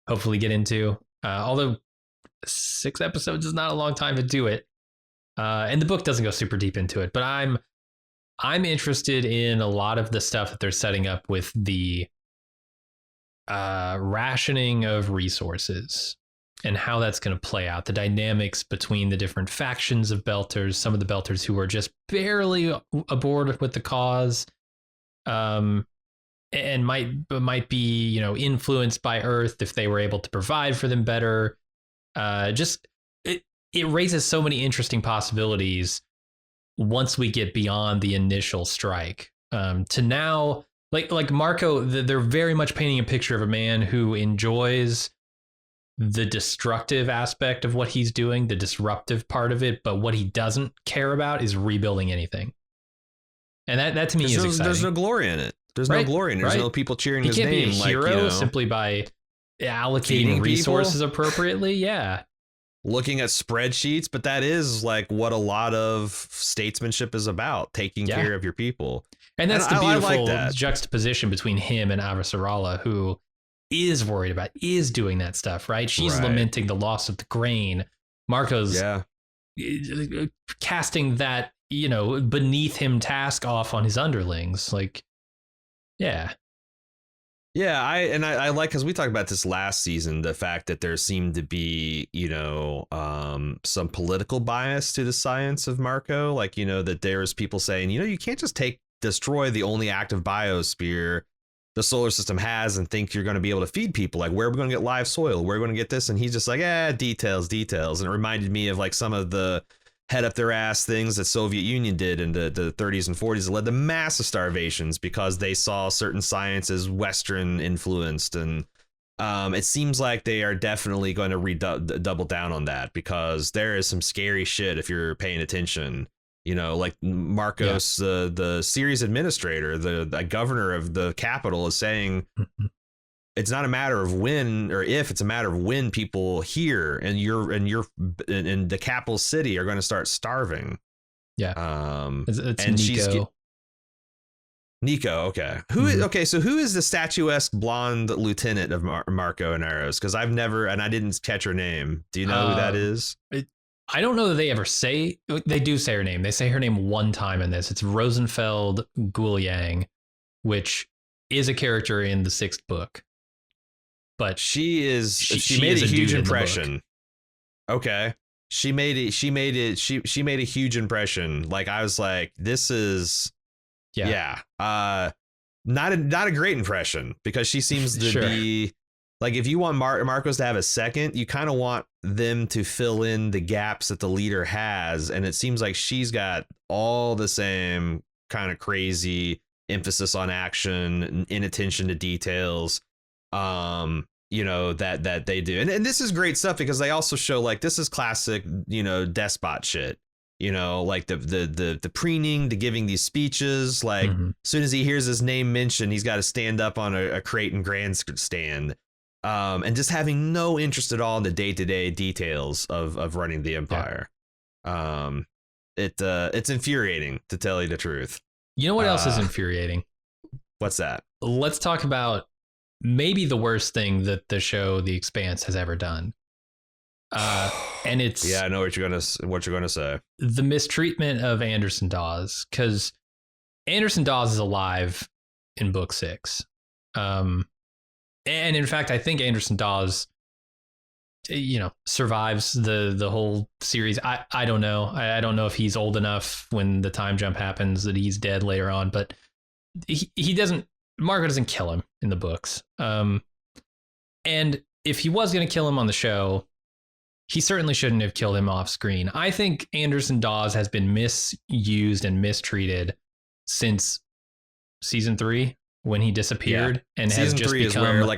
hopefully get into. Although 6 episodes is not a long time to do it, and the book doesn't go super deep into it. But I'm interested in a lot of the stuff that they're setting up with the rationing of resources and how that's going to play out, the dynamics between the different factions of Belters, some of the Belters who are just barely aboard with the cause, and might be, you know, influenced by Earth if they were able to provide for them better. Just it raises so many interesting possibilities once we get beyond the initial strike. To now, like Marco, they're very much painting a picture of a man who enjoys the destructive aspect of what he's doing, the disruptive part of it, but what he doesn't care about is rebuilding anything. And that to me is exciting. There's no glory in it. There's no glory in it. There's no people cheering his name. He can't be a hero, like, you know, simply by allocating resources appropriately. Yeah. Looking at spreadsheets, but that is like what a lot of statesmanship is about, taking care of your people. And that's the beautiful juxtaposition between him and Avasarala, who is worried about, is doing that stuff, right? She's lamenting the loss of the grain. Marco's casting that, you know, beneath him task off on his underlings. Like, yeah. Yeah, I like, because we talked about this last season, the fact that there seemed to be, you know, some political bias to the science of Marco. Like, you know, that there's people saying, you know, you can't just destroy the only active biosphere the solar system has and think you're going to be able to feed people. Like, where are we going to get live soil? Where are we going to get this? And he's just like, details. And it reminded me of like some of the head up their ass things that Soviet Union did in the 30s and 40s that led to massive starvations because they saw certain science as Western influenced. And it seems like they are definitely going to double down on that, because there is some scary shit if you're paying attention. You know, like Marcos, the series administrator, the governor of the capital, is saying it's not a matter of when or if, it's a matter of when people here in the capital city are going to start starving. Yeah. It's Nico. Nico. Okay. So who is the statuesque blonde lieutenant of Marco and Eros? Because I've never, and I didn't catch her name. Do you know who that is? I don't know that they ever say, they do say her name. They say her name one time in this. It's Rosenfeld Guliang, which is a character in the 6th book. But she made a huge impression. Okay. She made a huge impression. Like, I was like, this is not a great impression, because she seems to be like, if you want Marcos to have a second, you kind of want them to fill in the gaps that the leader has. And it seems like she's got all the same kind of crazy emphasis on action, inattention to details. You know, that they do. And this is great stuff, because they also show, like, this is classic, you know, despot shit, you know, like the preening, the giving these speeches, like, as soon as he hears his name mentioned, he's got to stand up on a crate and grandstand, and just having no interest at all in the day-to-day details of running the empire. It's infuriating, to tell you the truth. You know what else is infuriating? What's that? Let's talk about maybe the worst thing that the show The Expanse has ever done. And it's, I know what you're gonna say. The mistreatment of Anderson Dawes, because Anderson Dawes is alive in book 6. And in fact, I think Anderson Dawes, you know, survives the whole series. I don't know. I don't know if he's old enough when the time jump happens that he's dead later on, but he doesn't, Marco doesn't kill him in the books. And if he was going to kill him on the show, he certainly shouldn't have killed him off screen. I think Anderson Dawes has been misused and mistreated since season 3, when he disappeared, and season has just 3 become is where, like,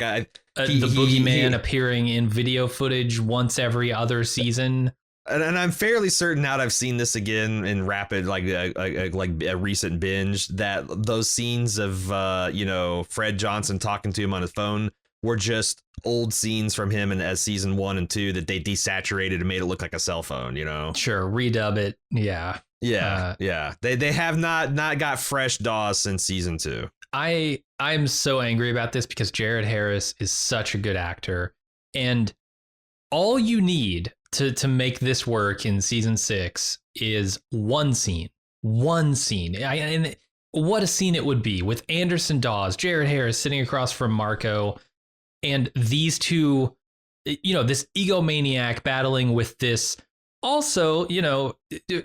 the boogeyman appearing in video footage once every other season. And I'm fairly certain, now that I've seen this again in rapid, like a recent binge, that those scenes of, you know, Fred Johnson talking to him on his phone were just old scenes from him and as season 1 and 2 that they desaturated and made it look like a cell phone, you know? Sure. Redub it. Yeah. Yeah. They have not got fresh Dawes since season 2. I'm so angry about this, because Jared Harris is such a good actor, and all you need to make this work in season 6 is one scene. And what a scene it would be with Anderson Dawes, Jared Harris sitting across from Marco, and these two, you know, this egomaniac battling with this Also,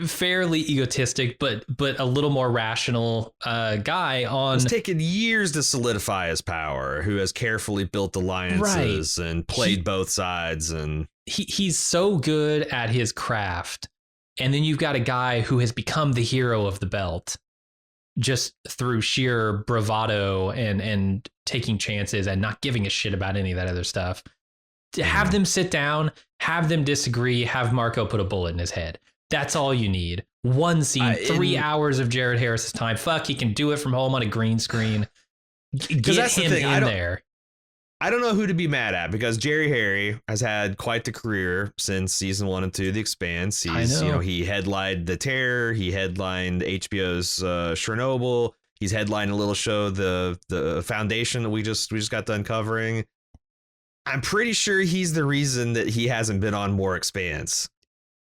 fairly egotistic, but a little more rational guy on. It's taken years to solidify his power, who has carefully built alliances and played both sides. And he's so good at his craft. And then you've got a guy who has become the hero of the belt just through sheer bravado and taking chances and not giving a shit about any of that other stuff. To have them sit down, have them disagree, have Marco put a bullet in his head. That's all you need. One scene, 3 hours of Jared Harris's time. Fuck, he can do it from home on a green screen. Get him in there. I don't know who to be mad at, because Jerry Harry has had quite the career since season 1 and 2 of The Expanse. He headlined The Terror. He headlined HBO's Chernobyl. He's headlined a little show, the Foundation, that we just got done covering. I'm pretty sure he's the reason that he hasn't been on more Expanse.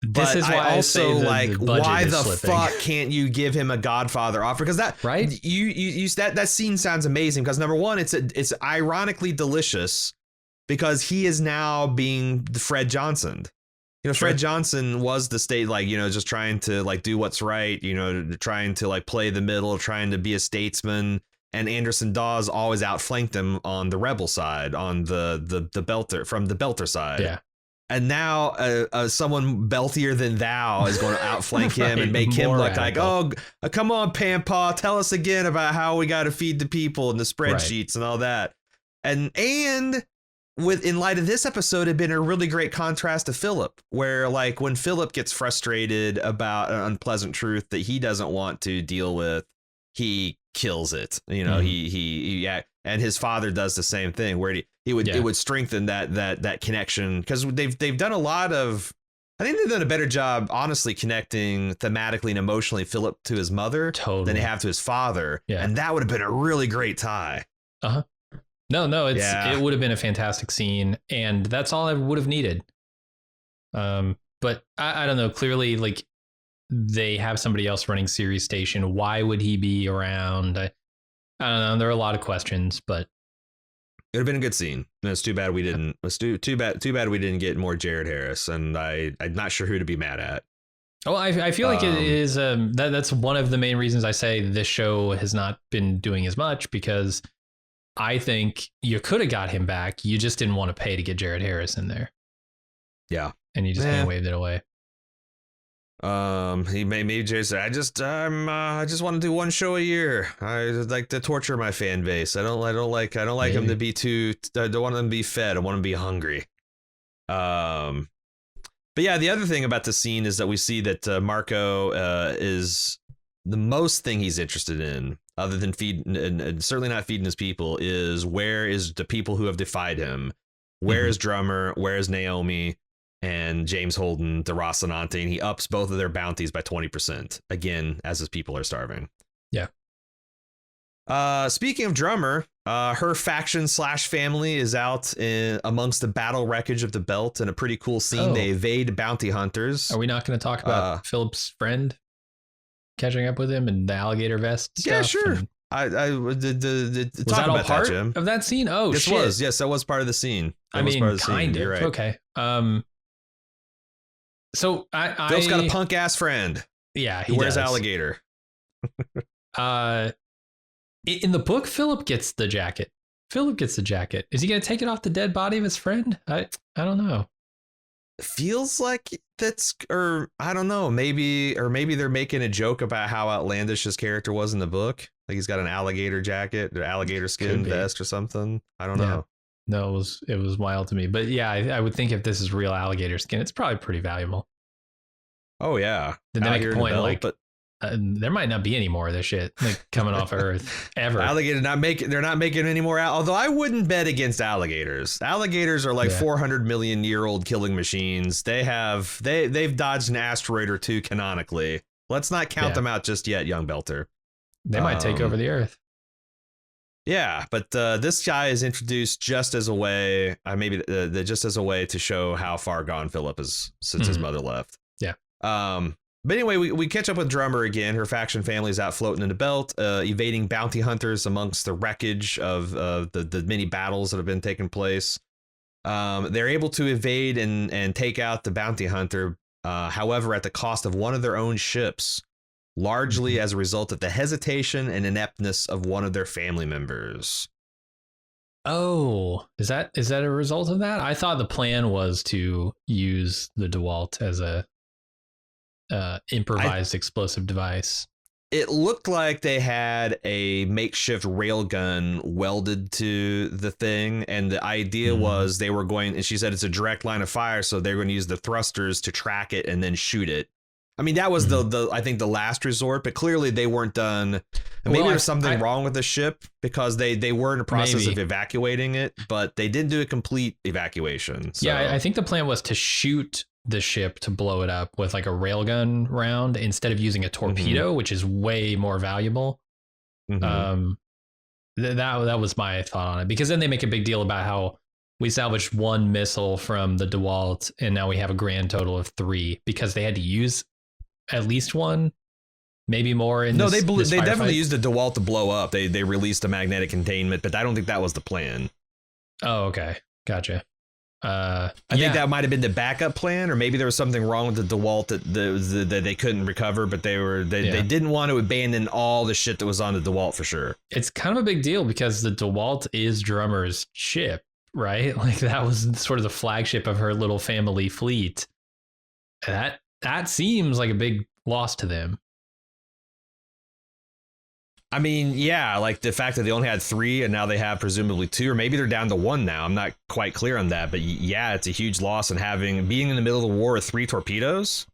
This is why I also like, why the fuck can't you give him a Godfather offer? Because that that scene sounds amazing. Because number one, it's ironically delicious because he is now being Fred Johnson. Fred Johnson was the state, just trying to do what's right. Trying to play the middle, trying to be a statesman. And Anderson Dawes always outflanked him on the rebel side, on the belter, from the belter side. Yeah. And now someone beltier than thou is going to outflank him and make him look radical. Come on, Pampaw, tell us again about how we got to feed the people and the spreadsheets and all that. And in light of this episode, had been a really great contrast to Philip, where when Philip gets frustrated about an unpleasant truth that he doesn't want to deal with, he kills it. He and his father does the same thing, where it would strengthen that connection, because they've done a lot of, I think they've done a better job, honestly, connecting thematically and emotionally Philip to his mother than they have to his father. Yeah. And that would have been a really great tie. Uh-huh. No, it would have been a fantastic scene, and that's all I would have needed. But I don't know, clearly they have somebody else running Sirius Station. Why would he be around? I don't know. There are a lot of questions, but it would have been a good scene. It's too bad we didn't. It's too bad we didn't get more Jared Harris, and I'm not sure who to be mad at. Oh, I feel like it is. That's one of the main reasons I say this show has not been doing as much, because I think you could have got him back. You just didn't want to pay to get Jared Harris in there. Yeah, and you just kind of waved it away. He maybe Jason. I just want to do one show a year. I like to torture my fan base. I don't like them to be too. I don't want them to be fed. I want them to be hungry. But yeah, the other thing about the scene is that we see that Marco is the most thing he's interested in, other than feeding, and certainly not feeding his people, is where is the people who have defied him? Where is Drummer? Where is Naomi? And James Holden, the Rocinante, and he ups both of their bounties by 20%, again, as his people are starving. Yeah. Speaking of Drummer, her faction / family is out amongst the battle wreckage of the belt in a pretty cool scene. They evade bounty hunters. Are we not going to talk about Philip's friend catching up with him and the alligator vest stuff? Yeah, sure. Was that all part of that scene? Oh, shit. Yes, that was part of the scene. Kind of. You're right. Okay. So Phil's got a punk ass friend. Yeah, he wears alligator. In the book, Philip gets the jacket. Is he gonna take it off the dead body of his friend? I don't know. Feels like that's, or I don't know. Maybe they're making a joke about how outlandish his character was in the book. Like he's got an alligator jacket or alligator skin vest or something. I don't know. No, it was wild to me. But yeah, I would think if this is real alligator skin, it's probably pretty valuable. Oh, yeah. Then they make a point but there might not be any more of this shit coming off of Earth ever. They're not making any more. Although I wouldn't bet against alligators. Alligators are 400 million year old killing machines. They've dodged an asteroid or two canonically. Let's not count them out just yet, young Belter. They might take over the Earth. Yeah, but this guy is introduced just as a way, just as a way to show how far gone Philip is since his mother left. Yeah. But anyway, we catch up with Drummer again. Her faction family is out floating in the belt, evading bounty hunters amongst the wreckage of the many battles that have been taking place. They're able to evade and take out the bounty hunter, however, at the cost of one of their own ships, largely as a result of the hesitation and ineptness of one of their family members. Oh, is that a result of that? I thought the plan was to use the DeWalt as a improvised explosive device. It looked like they had a makeshift railgun welded to the thing, and the idea was they were going, and she said it's a direct line of fire, so they're going to use the thrusters to track it and then shoot it. I mean, that was the I think the last resort, but clearly they weren't done. And maybe there's something wrong with the ship because they were in the process of evacuating it, but they didn't do a complete evacuation. So. Yeah, I think the plan was to shoot the ship to blow it up with like a railgun round instead of using a torpedo, which is way more valuable. That was my thought on it, because then they make a big deal about how we salvaged one missile from the DeWalt and now we have a grand total of 3 because they had to use at least one, maybe more. They definitely used the DeWalt to blow up. They released a magnetic containment, but I don't think that was the plan. Oh, okay, gotcha. I think that might have been the backup plan, or maybe there was something wrong with the DeWalt that they couldn't recover, but they didn't want to abandon all the shit that was on the DeWalt for sure. It's kind of a big deal because the DeWalt is Drummer's ship, right? Like that was sort of the flagship of her little family fleet. That seems like a big loss to them. I mean, yeah, like the fact that they only had 3 and now they have presumably 2, or maybe they're down to 1 now. I'm not quite clear on that, but yeah, it's a huge loss. And being in the middle of the war with 3 torpedoes.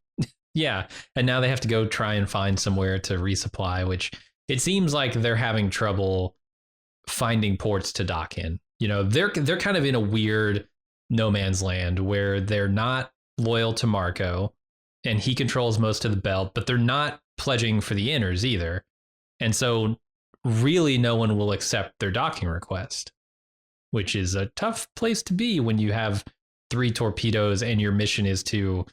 Yeah, and now they have to go try and find somewhere to resupply, which it seems like they're having trouble finding ports to dock in. You know, they're kind of in a weird no man's land where they're not loyal to Marco, and he controls most of the belt, but they're not pledging for the inners either. And so really no one will accept their docking request, which is a tough place to be when you have 3 torpedoes and your mission is to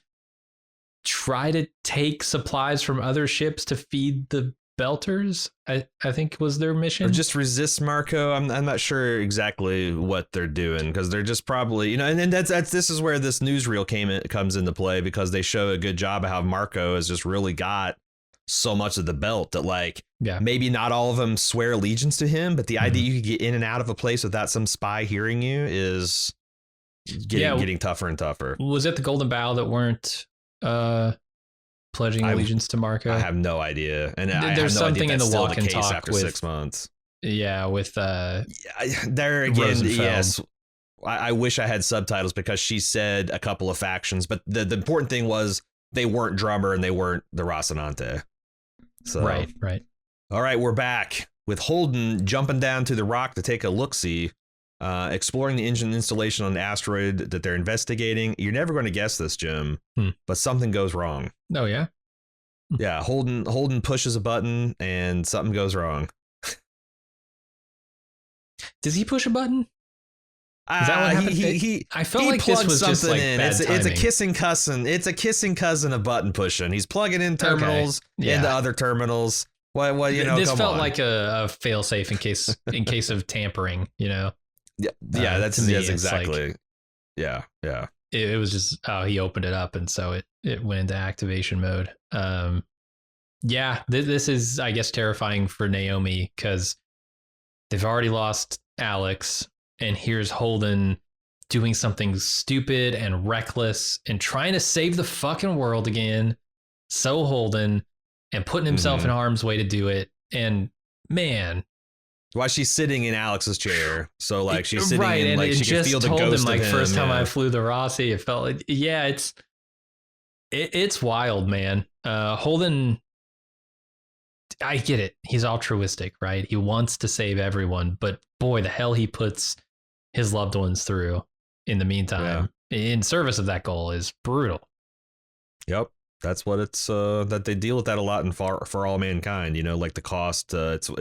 try to take supplies from other ships to feed the belters. I think was their mission. Or just resist Marco. I'm not sure exactly what they're doing, because they're just probably, you know, and then this is where this newsreel comes into play, because they show a good job of how Marco has just really got so much of the belt that, like, maybe not all of them swear allegiance to him, but the idea you could get in and out of a place without some spy hearing you is getting tougher and tougher. Was it the Golden Bow that weren't pledging allegiance to Marco? I have no idea, and there's something in the walk and talk after with 6 months. Yeah, with there again, Rosenfeld. Yes. I wish I had subtitles, because she said a couple of factions, but the important thing was they weren't Drummer and they weren't the Rocinante. So right. All right, we're back with Holden jumping down to the rock to take a look-see, exploring the engine installation on the asteroid that they're investigating. You're never going to guess this, Jim, but something goes wrong. Oh, yeah? Yeah, Holden pushes a button and something goes wrong. Does he push a button? Is that what happened? I felt like this was just like in. Bad it's a kissing cousin. It's a kissing cousin of button pushing. He's plugging in terminals into other terminals. Well, you know, this felt like a failsafe in case of tampering. You know. Yeah, that's exactly. Like, yeah. It was just he opened it up, and so it went into activation mode. This is, I guess, terrifying for Naomi, because they've already lost Alex. And here's Holden doing something stupid and reckless and trying to save the fucking world again. So Holden, and putting himself in harm's way to do it. And man, why she's sitting in Alex's chair. So like she's sitting right, in, and like it she just can feel the told ghost him, like, of him. first time I flew the Rossi, it felt like, it's wild, man. Holden, I get it. He's altruistic, right? He wants to save everyone, but boy, the hell he puts his loved ones through in the meantime in service of that goal is brutal. Yep. That's what it's that they deal with that a lot in for all mankind, you know, like the cost. It's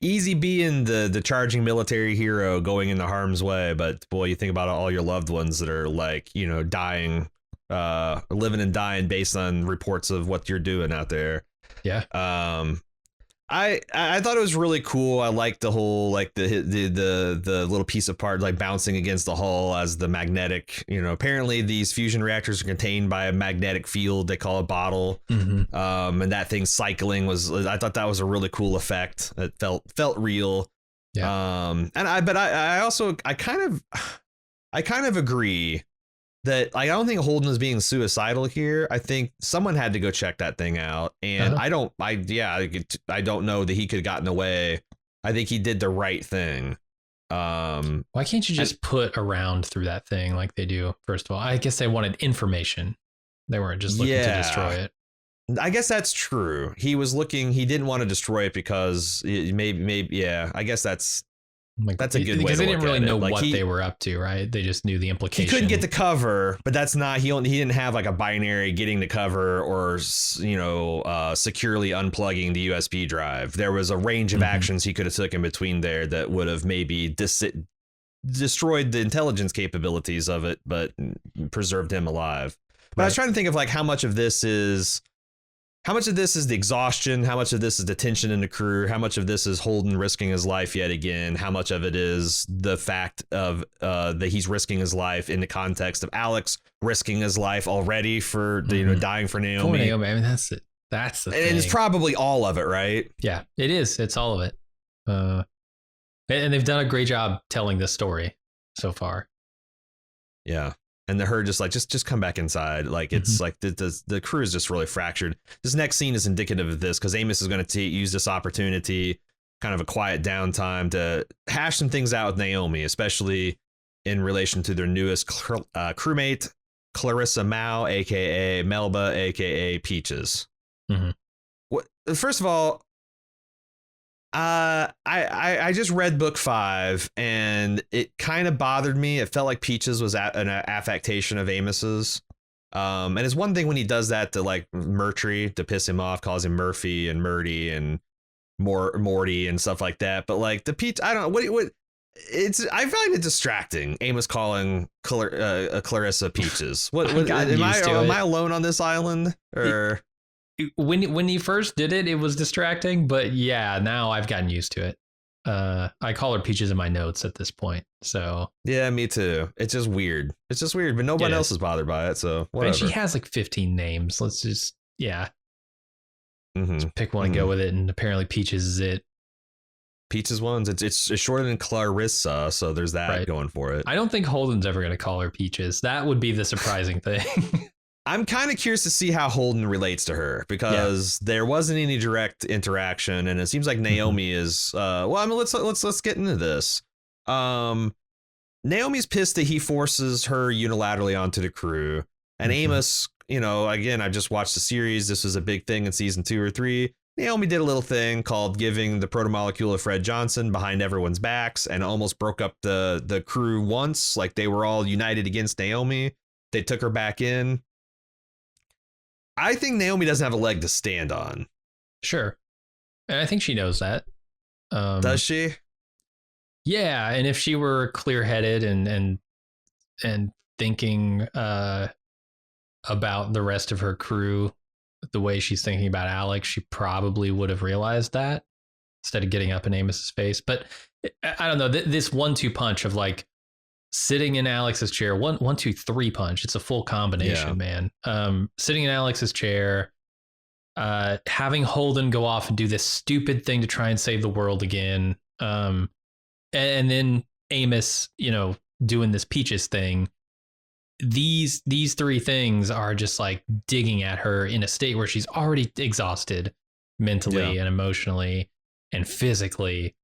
easy being the charging military hero going into harm's way. But boy, you think about all your loved ones that are, like, you know, dying, living and dying based on reports of what you're doing out there. Yeah. I thought it was really cool. I liked the whole like the little piece of part like bouncing against the hull as the magnetic. Apparently these fusion reactors are contained by a magnetic field. They call it bottle. Mm-hmm. And that thing cycling I thought that was a really cool effect. It felt real. Yeah. But I also kind of agree that I don't think Holden is being suicidal here. I think someone had to go check that thing out, and I don't know that he could have gotten away. I think he did the right thing. Why can't you just put around through that thing like they do? First of all, I guess they wanted information. They weren't just looking to destroy it. I guess that's true. He didn't want to destroy it because maybe yeah. I guess that's a good way to look at it. Because they didn't really know what they were up to, right? They just knew the implication. He couldn't get the cover, but that's not, he didn't have like a binary getting the cover or, securely unplugging the USB drive. There was a range of actions he could have taken between there that would have maybe destroyed the intelligence capabilities of it, but preserved him alive. But I was trying to think of like how much of this is the exhaustion? How much of this is the tension in the crew? How much of this is Holden risking his life yet again? How much of it is the fact of that he's risking his life in the context of Alex risking his life already for dying for Naomi? For Naomi, I mean that's it. That's the thing. And it's probably all of it, right? Yeah, it is. It's all of it. And they've done a great job telling this story so far. Yeah. And her just like, just come back inside. Like, it's like the crew is just really fractured. This next scene is indicative of this because Amos is going to use this opportunity, kind of a quiet downtime, to hash some things out with Naomi, especially in relation to their newest crewmate, Clarissa Mao, a.k.a. Melba, a.k.a. Peaches. First of all, I just read book 5 and it kind of bothered me. It felt like Peaches was an affectation of Amos's. And it's one thing when he does that to like Murtry to piss him off, calls him Murphy and Murdy and Morty and stuff like that. But like the Peach, I don't know what I find it distracting. Amos calling Clarissa Peaches. Am I alone on this island or? When he first did it, it was distracting, but yeah, now I've gotten used to it. I call her Peaches in my notes at this point. So yeah, me too. It's just weird. But no one else is bothered by it. So whatever. And she has like 15 names. Let's just just pick one and go with it. And apparently Peaches is it. Peaches ones. It's shorter than Clarissa, so there's that going for it. I don't think Holden's ever going to call her Peaches. That would be the surprising thing. I'm kind of curious to see how Holden relates to her because there wasn't any direct interaction, and it seems like Naomi is. Let's get into this. Naomi's pissed that he forces her unilaterally onto the crew, and Amos. Again, I just watched the series. This was a big thing in season 2 or 3. Naomi did a little thing called giving the protomolecule of Fred Johnson behind everyone's backs, and almost broke up the crew once. Like they were all united against Naomi. They took her back in. I think Naomi doesn't have a leg to stand on. Sure. And I think she knows that. Does she? Yeah. And if she were clear-headed and thinking about the rest of her crew the way she's thinking about Alex, she probably would have realized that instead of getting up in Amos's face. But I don't know, this 1-2 punch of like sitting in Alex's chair, 1-2-3 punch. It's a full combination, man. Sitting in Alex's chair, having Holden go off and do this stupid thing to try and save the world again. And then Amos, doing this Peaches thing. These 3 things are just like digging at her in a state where she's already exhausted mentally and emotionally and physically.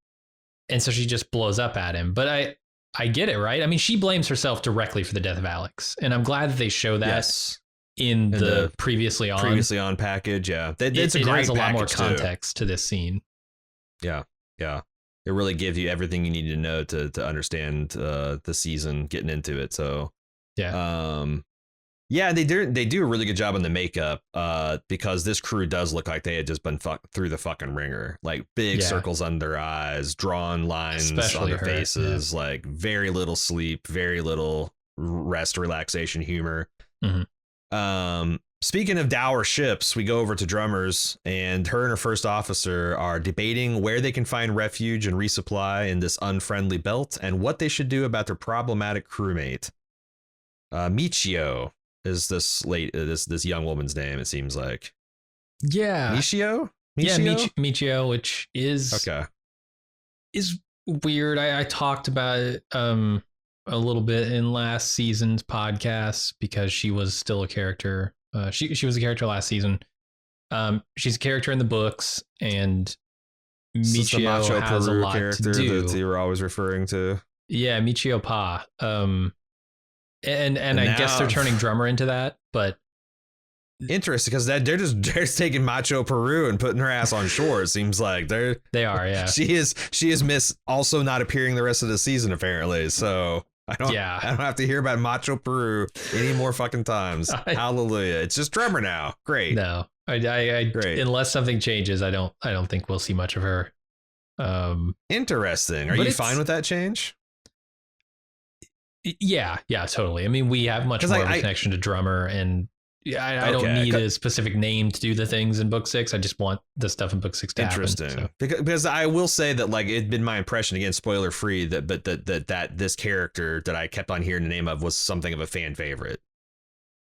And so she just blows up at him. But I get it, right? I mean, she blames herself directly for the death of Alex. And I'm glad that they show that in the previously on package. Yeah. It adds a lot more context to this scene. Yeah. Yeah. It really gives you everything you need to know to understand the season getting into it. So yeah, they do a really good job on the makeup because this crew does look like they had just been through the fucking ringer. Like big circles under their eyes, drawn lines on their faces, like very little sleep, very little rest, relaxation, humor. Speaking of dour ships, we go over to Drummers, and her and her first officer are debating where they can find refuge and resupply in this unfriendly belt, and what they should do about their problematic crewmate. Michio is this young woman's name. It seems like. Yeah. Michio. Yeah, Michio, which is weird. I talked about it a little bit in last season's podcast because she was still a character. She was a character last season. She's a character in the books, and Michio has a lot to do. That you were always referring to. Yeah, Michio Pa. And I guess they're turning Drummer into that, but interesting because they're just taking Macho Peru and putting her ass on shore. It seems like they are. Yeah, she is Miss also not appearing the rest of the season apparently. So I don't have to hear about Macho Peru any more fucking times. Hallelujah! It's just Drummer now. Great. No, I great. Unless something changes, I don't think we'll see much of her. Interesting. Are you fine with that change? Yeah, totally. I mean, we have much more of a connection to Drummer, and I don't need a specific name to do the things in book 6. I just want the stuff in book 6 to happen. Interesting. Because I will say that like it'd been my impression, again, spoiler free, that this character that I kept on hearing the name of was something of a fan favorite.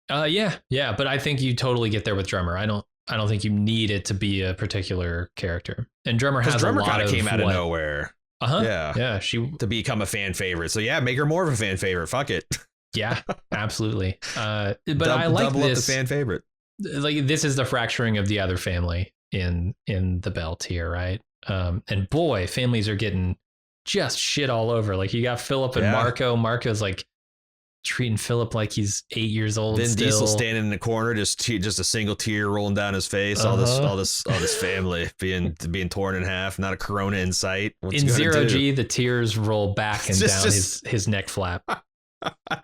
Yeah, but I think you totally get there with Drummer. I don't think you need it to be a particular character. And Drummer has a lot kind of came out of nowhere. Yeah. She to become a fan favorite. So yeah, make her more of a fan favorite. Fuck it. Yeah, absolutely. But I like double this. Up the fan favorite. Like this is the fracturing of the other family in the belt here, right? And boy, families are getting just shit all over. Like you got Philip and Marco. Marco's like treating Philip like he's 8 years old. Vin still. Diesel standing in the corner, just a single tear rolling down his face. All this family being torn in half. Not a corona in sight. What's in 0G, the tears roll back and down his neck flap.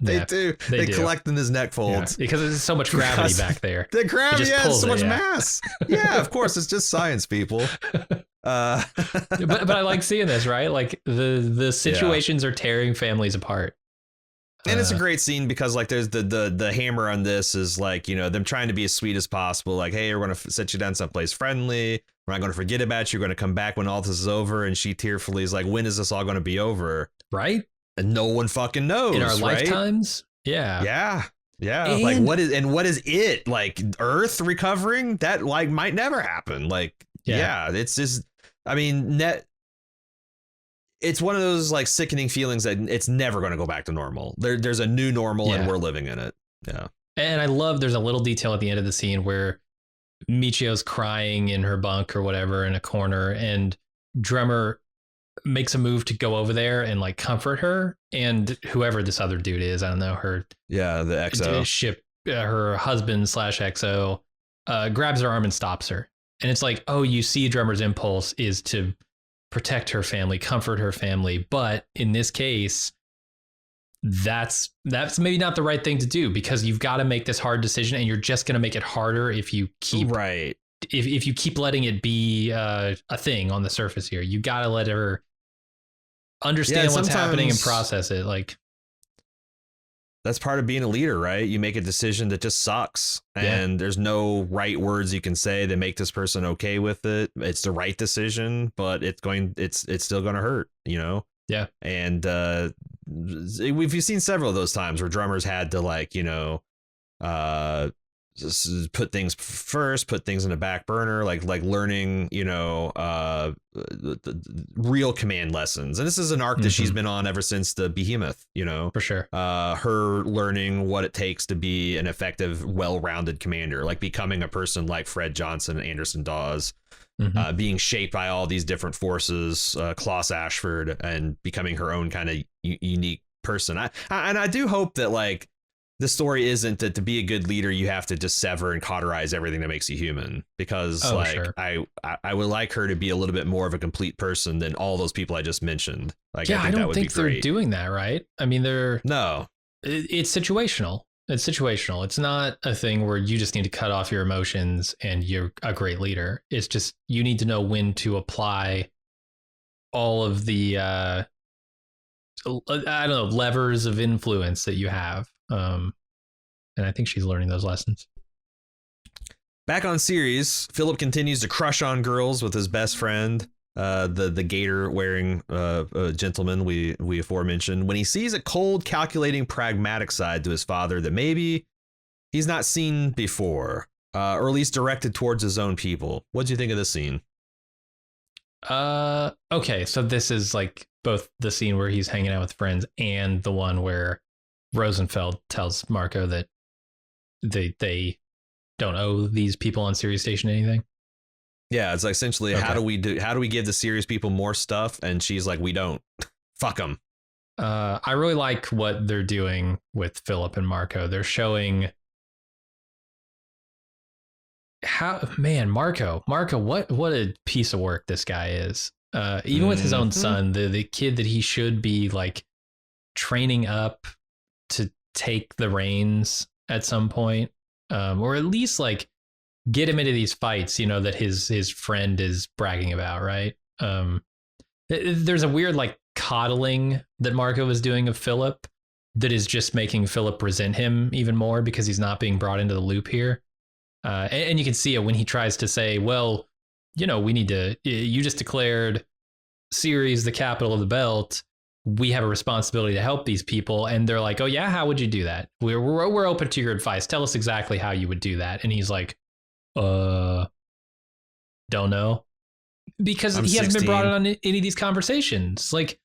They do. They collect in his neck folds because there's so much gravity back there. The gravity has so much mass. Yeah, of course. It's just science, people. But I like seeing this, right? Like the situations are tearing families apart. And it's a great scene because like there's the hammer on this is like, you know, them trying to be as sweet as possible. Like, hey, we're going to set you down someplace friendly. We're not going to forget about you. We're going to come back when all this is over. And she tearfully is like, when is this all going to be over? Right. And no one fucking knows. In our lifetimes. Yeah. And like what is it like Earth recovering? That like might never happen. Like, it's just, I mean, it's one of those like sickening feelings that it's never going to go back to normal. There's a new normal and we're living in it. Yeah. And I love there's a little detail at the end of the scene where Michio's crying in her bunk or whatever in a corner, and Drummer makes a move to go over there and like comfort her, and whoever this other dude is, I don't know, the XO ship, her husband / XO grabs her arm and stops her. And it's like, oh, you see Drummer's impulse is to protect her family, comfort her family, but in this case that's maybe not the right thing to do, because you've got to make this hard decision, and you're just going to make it harder if you keep if you keep letting it be a thing on the surface here. You got to let her understand what's happening and process it. Like that's part of being a leader, right? You make a decision that just sucks, and there's no right words you can say to make this person okay with it. It's the right decision, but it's still going to hurt, you know? Yeah. And we've seen several of those times where drummers had to like, you know, just put things first, put things in the back burner, like learning, you know, the real command lessons. And this is an arc that she's been on ever since the Behemoth, you know, for sure. Her learning what it takes to be an effective, well-rounded commander, like becoming a person like Fred Johnson and Anderson Dawes, being shaped by all these different forces, Klaus Ashford, and becoming her own kind of unique person. I do hope that like, the story isn't that to be a good leader, you have to just sever and cauterize everything that makes you human, because I would like her to be a little bit more of a complete person than all those people I just mentioned. Like, I don't think they're doing that, right? I mean, it's situational. It's situational. It's not a thing where you just need to cut off your emotions and you're a great leader. It's just, you need to know when to apply all of the, I don't know, levers of influence that you have. And I think she's learning those lessons. Back on series, Philip continues to crush on girls with his best friend, the gator wearing gentleman we aforementioned, when he sees a cold, calculating, pragmatic side to his father that maybe he's not seen before, or at least directed towards his own people. What do you think of this scene? Okay, so this is like both the scene where he's hanging out with friends and the one where Rosenfeld tells Marco that they don't owe these people on Sirius Station anything. Yeah, it's like essentially Okay. how do we give the Sirius people more stuff? And she's like, we don't. Fuck them. I really like what they're doing with Philip and Marco. They're showing how, man, Marco, what a piece of work this guy is. Even with his own son, the kid that he should be like training up to take the reins at some point, or at least like get him into these fights, you know, that his friend is bragging about, right? There's a weird like coddling that Marco is doing of Philip that is just making Philip resent him even more because he's not being brought into the loop here. And you can see it when he tries to say, well, you know, you just declared Ceres the capital of the belt. We have a responsibility to help these people. And they're like, oh yeah, how would you do that? We're open to your advice. Tell us exactly how you would do that. And he's like, don't know. Because he hasn't been brought on any of these conversations. Like,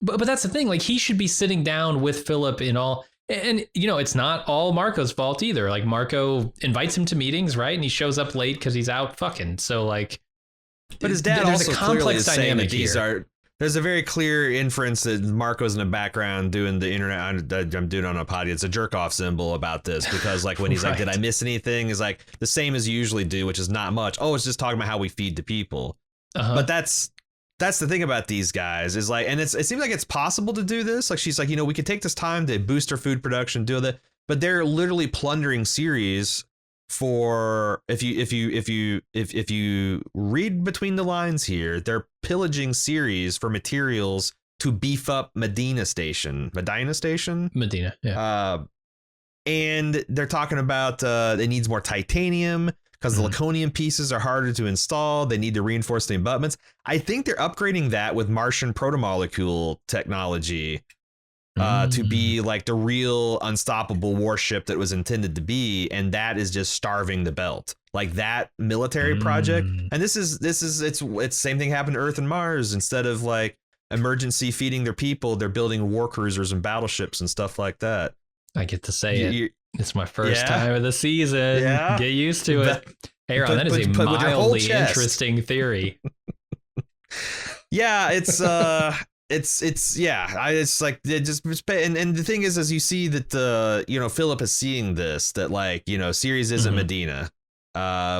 but that's the thing. Like, he should be sitting down with Philip in all. And, you know, it's not all Marco's fault either. Like, Marco invites him to meetings, right? And he shows up late because he's out fucking. So, like, but his dad there's also a clearly complex is saying dynamic that these here. are. There's a very clear inference that Marco's in the background doing the internet. I'm doing it on a pod. It's a jerk off symbol about this because, like, when he's like, "Did I miss anything?" is like the same as you usually do, which is not much. Oh, it's just talking about how we feed the people. But that's the thing about these guys is like, and it seems like it's possible to do this. Like, she's like, you know, we could take this time to boost our food production, do that, but they're literally plundering Ceres for if you read between the lines here, they're pillaging Ceres for materials to beef up Medina, yeah. And they're talking about it needs more titanium because the Laconian pieces are harder to install. They need to reinforce the abutments. I think they're upgrading that with Martian protomolecule technology to be like the real unstoppable warship that was intended to be. And that is just starving the belt, like that military project. And it's same thing happened to Earth and Mars. Instead of like emergency feeding their people, they're building war cruisers and battleships and stuff like that. I get to say it. It's my first time of the season. Yeah. Get used to it. Hey, Ron, that is a mildly interesting theory. Yeah, it's like it just and the thing is, as you see that you know, Philip is seeing this, that like, you know, Ceres isn't Medina.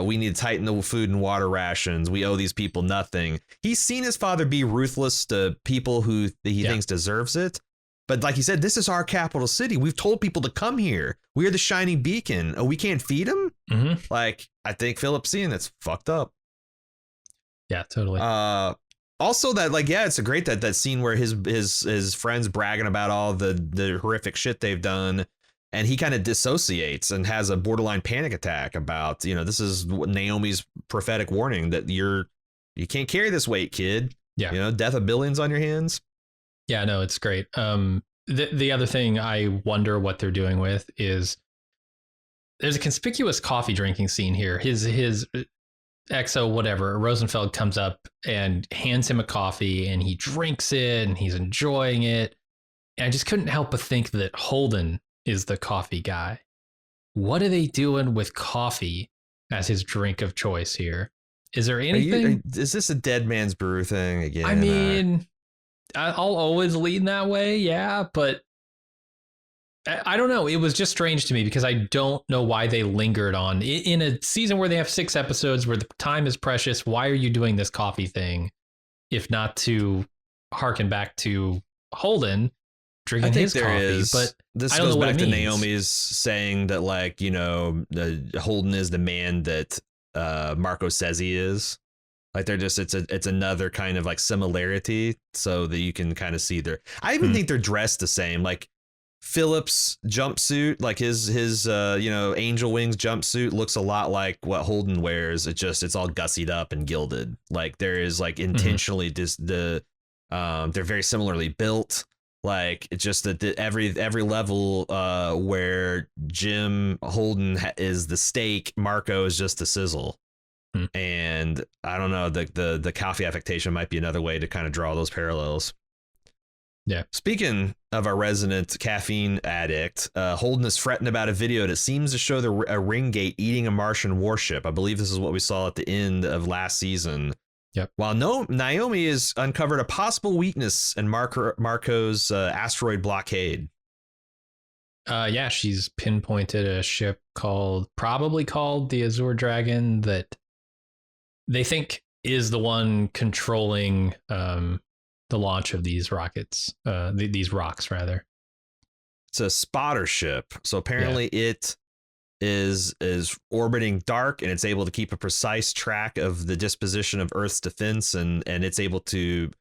We need to tighten the food and water rations. We owe these people nothing. He's seen his father be ruthless to people who he thinks deserves it. But like he said, this is our capital city. We've told people to come here. We are the shining beacon. Oh, we can't feed them? Like, I think Philip's seeing that's fucked up. Yeah, totally. Also, that like, yeah, it's a great that scene where his friends bragging about all the horrific shit they've done, and he kind of dissociates and has a borderline panic attack about, you know, this is Naomi's prophetic warning that you can't carry this weight, kid. Yeah, you know, death of billions on your hands. Yeah, no, it's great. The other thing I wonder what they're doing with is there's a conspicuous coffee drinking scene here. His XO whatever, Rosenfeld comes up and hands him a coffee and he drinks it and he's enjoying it. And I just couldn't help but think that Holden is the coffee guy. What are they doing with coffee as his drink of choice here? Is there anything? Is this a dead man's brew thing again? I mean, I'll always lean that way, yeah, but I don't know. It was just strange to me because I don't know why they lingered on in a season where they have 6 episodes where the time is precious. Why are you doing this coffee thing if not to harken back to Holden drinking his coffee? But this goes back to Naomi's saying that, like, you know, Holden is the man that Marco says he is. Like, they're just it's another kind of like similarity so that you can kind of see I even think they're dressed the same. Like, Philip's jumpsuit, like his angel wings jumpsuit, looks a lot like what Holden wears. It's all gussied up and gilded. Like there is like intentionally they're very similarly built. Like it's just that every level where Jim Holden is the steak, Marco is just the sizzle. And I don't know, the coffee affectation might be another way to kind of draw those parallels. Yeah. Speaking of our resident caffeine addict, Holden is fretting about a video that seems to show a ring gate eating a Martian warship. I believe this is what we saw at the end of last season. Yep. While Naomi has uncovered a possible weakness in Marco's asteroid blockade. Yeah, she's pinpointed a ship probably called the Azure Dragon that they think is the one controlling the launch of these rockets, these rocks rather. It's a spotter ship, so apparently it is orbiting dark, and it's able to keep a precise track of the disposition of Earth's defense, and it's able to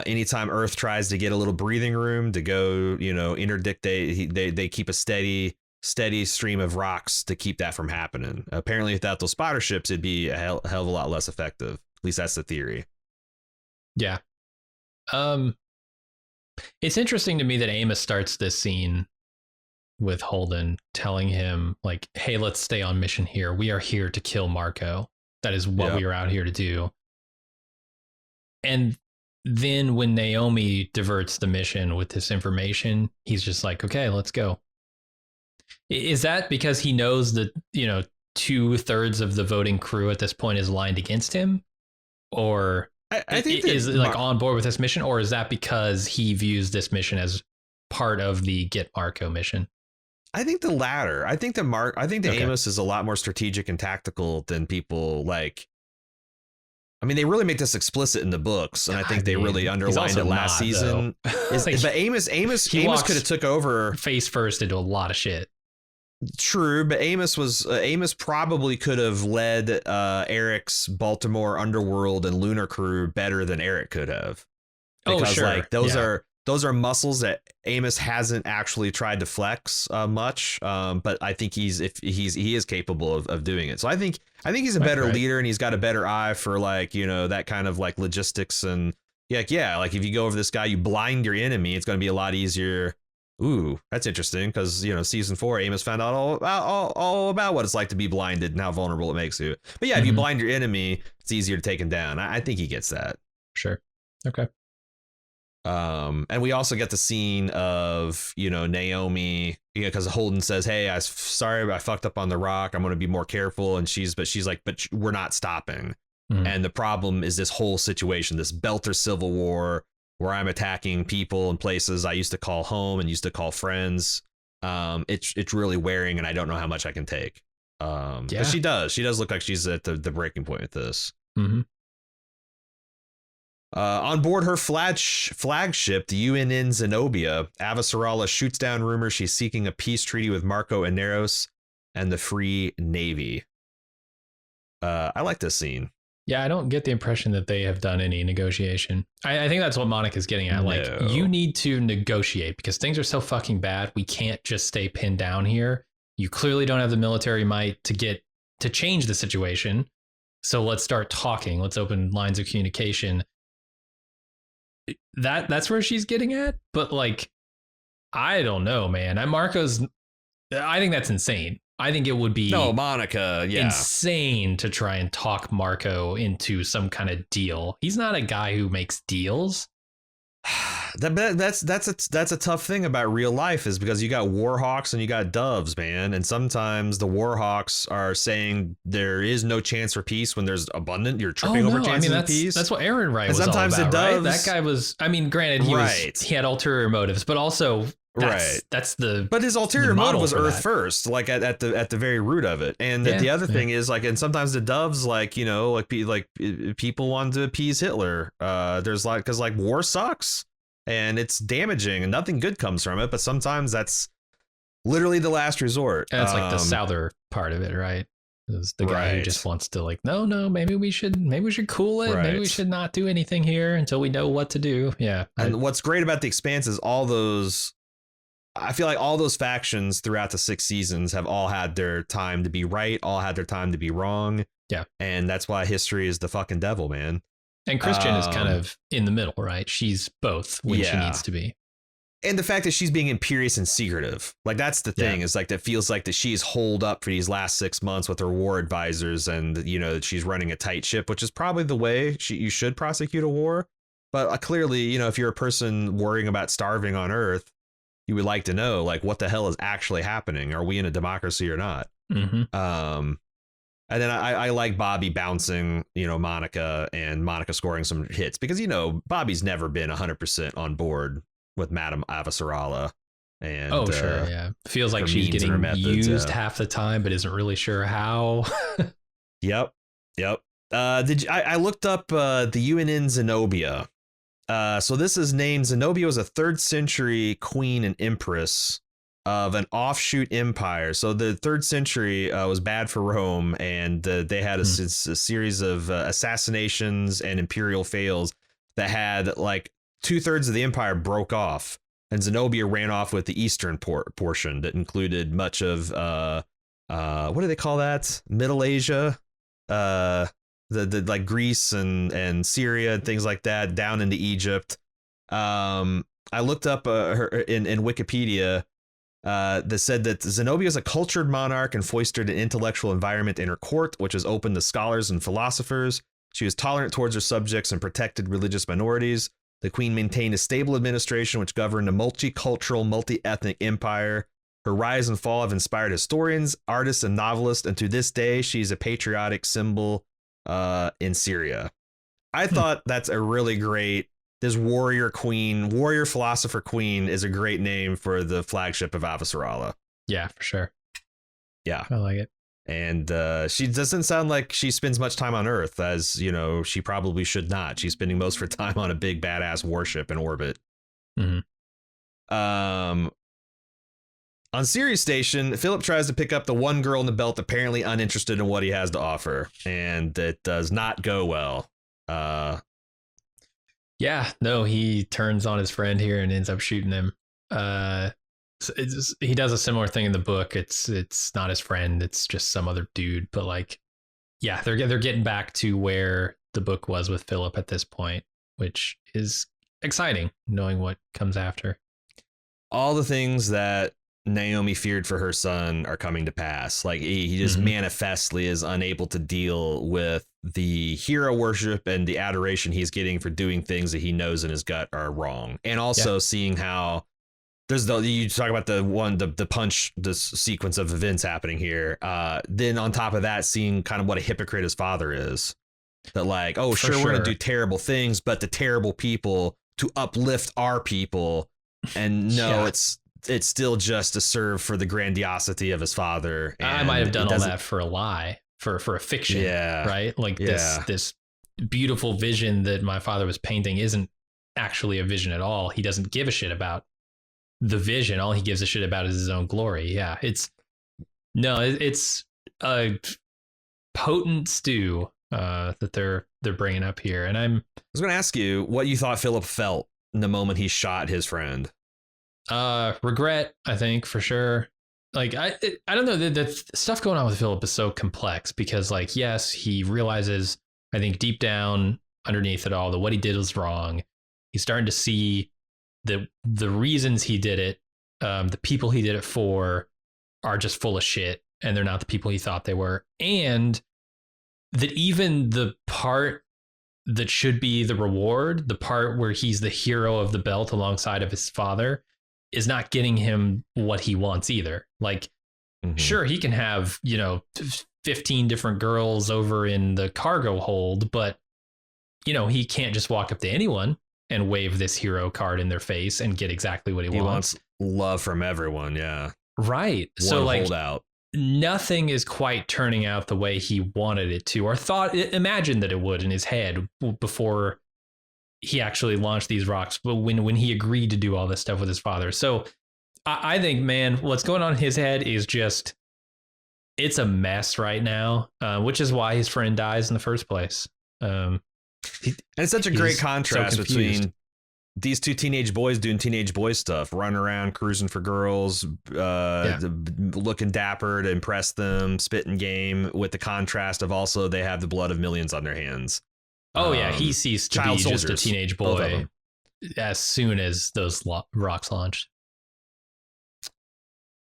anytime Earth tries to get a little breathing room to go, interdict, they keep a steady stream of rocks to keep that from happening. Apparently, without those spotter ships, it'd be a hell of a lot less effective. At least that's the theory. Yeah. It's interesting to me that Amos starts this scene with Holden telling him like, hey, let's stay on mission here. We are here to kill Marco. That is what we are out here to do. And then when Naomi diverts the mission with this information, he's just like, okay, let's go. Is that because he knows that, 2/3 of the voting crew at this point is aligned against him? Or I think is like on board with this mission, or is that because he views this mission as part of the Get Marco mission? I think the latter. I think Amos is a lot more strategic and tactical than people like. I mean, they really make this explicit in the books, and I think they really underlined it last season. But Amos could have took over face first into a lot of shit. True, but Amos probably could have led Eric's Baltimore underworld and lunar crew better than Eric could have. Because like those are muscles that Amos hasn't actually tried to flex much. But I think he is capable of doing it. So I think he's a better leader, and he's got a better eye for like, that kind of like logistics and like if you go over this guy, you blind your enemy, it's going to be a lot easier. Ooh, that's interesting because, season 4, Amos found out all about what it's like to be blinded and how vulnerable it makes you. But yeah, if you blind your enemy, it's easier to take him down. I think he gets that. Sure. Okay. And we also get the scene of, Naomi, because Holden says, hey, I'm sorry, I fucked up on the rock. I'm going to be more careful. And she's like, but we're not stopping. And the problem is this whole situation, this Belter Civil War, where I'm attacking people and places I used to call home and used to call friends. It's really wearing, and I don't know how much I can take. But she does look like she's at the breaking point with this. On board her flagship, the UNN Zenobia, Avasarala shoots down rumors she's seeking a peace treaty with Marco and Neros and the Free Navy. I like this scene. Yeah, I don't get the impression that they have done any negotiation. I think that's what Monica's getting at. Like, you need to negotiate because things are so fucking bad. We can't just stay pinned down here. You clearly don't have the military might to change the situation. So let's start talking. Let's open lines of communication. That's where she's getting at. But like, I don't know, man. I think that's insane. I think it would be insane to try and talk Marco into some kind of deal. He's not a guy who makes deals. That's a tough thing about real life is because you got Warhawks and you got Doves, man. And sometimes the Warhawks are saying there is no chance for peace when there's abundant. You're tripping over chances of peace. That's what Aaron Wright was sometimes all about, the Doves, right? That guy was. I mean, granted, he had ulterior motives, but also. But his ulterior motive was Earth first, like at the very root of it. And the other thing is like, and sometimes the Doves, like, people want to appease Hitler. There's like, because like war sucks and it's damaging and nothing good comes from it. But sometimes that's literally the last resort. And it's like the Souther part of it, right? Is the guy who just wants to like, no, maybe we should cool it. Right. Maybe we should not do anything here until we know what to do. Yeah. And what's great about the Expanse is all those I feel like all those factions throughout the 6 seasons have all had their time to be right, all had their time to be wrong. Yeah. And that's why history is the fucking devil, man. And Christian is kind of in the middle, right? She's both when she needs to be. And the fact that she's being imperious and secretive, like that's the thing, is like that feels like that she's holed up for these last 6 months with her war advisors, and you know that she's running a tight ship, which is probably the way you should prosecute a war. But clearly, you know, if you're a person worrying about starving on Earth, you would like to know, like, what the hell is actually happening? Are we in a democracy or not? Mm-hmm. And then I like Bobby bouncing, you know, Monica, and Monica scoring some hits because, you know, Bobby's never been 100% on board with Madame Avasarala. And sure, yeah. Feels like she's getting used half the time, but isn't really sure how. Yep. I looked up the UNN Zenobia. So this is named Zenobia was a 3rd century queen and empress of an offshoot empire. So the 3rd century was bad for Rome, and they had a series of assassinations and imperial fails that had like 2/3 of the empire broke off, and Zenobia ran off with the eastern portion that included much of what do they call that? Middle Asia, the like Greece and Syria and things like that, down into Egypt. I looked up her in Wikipedia. That said that Zenobia is a cultured monarch and fostered an intellectual environment in her court, which is open to scholars and philosophers. She was tolerant towards her subjects and protected religious minorities. The queen maintained a stable administration which governed a multicultural, multi-ethnic empire. Her rise and fall have inspired historians, artists, and novelists, and to this day, she's a patriotic symbol in Syria. I thought that's a really great. This warrior philosopher queen is a great name for the flagship of Avasarala. Yeah, for sure. Yeah. I like it. And she doesn't sound like she spends much time on Earth, as, you know, she probably should not. She's spending most of her time on a big badass warship in orbit. Mm-hmm. On Sirius Station, Philip tries to pick up the one girl in the belt apparently uninterested in what he has to offer, and it does not go well. Yeah, no, he turns on his friend here and ends up shooting him. He does a similar thing in the book. It's not his friend, it's just some other dude. But like, yeah, they're getting back to where the book was with Philip at this point, which is exciting, knowing what comes after. All the things that Naomi feared for her son are coming to pass. Like he just manifestly is unable to deal with the hero worship and the adoration he's getting for doing things that he knows in his gut are wrong. And also seeing how there's you talk about the sequence of events happening here. Then on top of that, seeing kind of what a hypocrite his father is. That like, oh, sure, we're going to do terrible things, but the terrible people to uplift our people. And no, it's still just to serve for the grandiosity of his father. And I might have done all that for a lie, for a fiction, right? Like this beautiful vision that my father was painting isn't actually a vision at all. He doesn't give a shit about the vision. All he gives a shit about is his own glory. Yeah, it's a potent stew that they're bringing up here. And I was going to ask you what you thought Philip felt in the moment he shot his friend. Regret, I think, for sure. Like I don't know, the stuff going on with Philip is so complex because, like, yes, he realizes, I think deep down underneath it all, that what he did was wrong. He's starting to see the reasons he did it, the people he did it for are just full of shit, and they're not the people he thought they were. And that even the part that should be the reward, the part where he's the hero of the belt alongside of his father, is not getting him what he wants either. Like, sure, he can have, 15 different girls over in the cargo hold, but, he can't just walk up to anyone and wave this hero card in their face and get exactly what he wants. He wants love from everyone. Yeah. Right. One so like holdout. Nothing is quite turning out the way he wanted it to, or imagined that it would in his head before he actually launched these rocks, but when he agreed to do all this stuff with his father. So I think, man, what's going on in his head is just, it's a mess right now, which is why his friend dies in the first place. And it's such a great contrast between these two teenage boys doing teenage boy stuff, running around, cruising for girls, looking dapper to impress them, spitting game, with the contrast of also they have the blood of millions on their hands. Oh, yeah. He ceased to be child just a soldiers, teenage both of boy them. as soon as those rocks launched.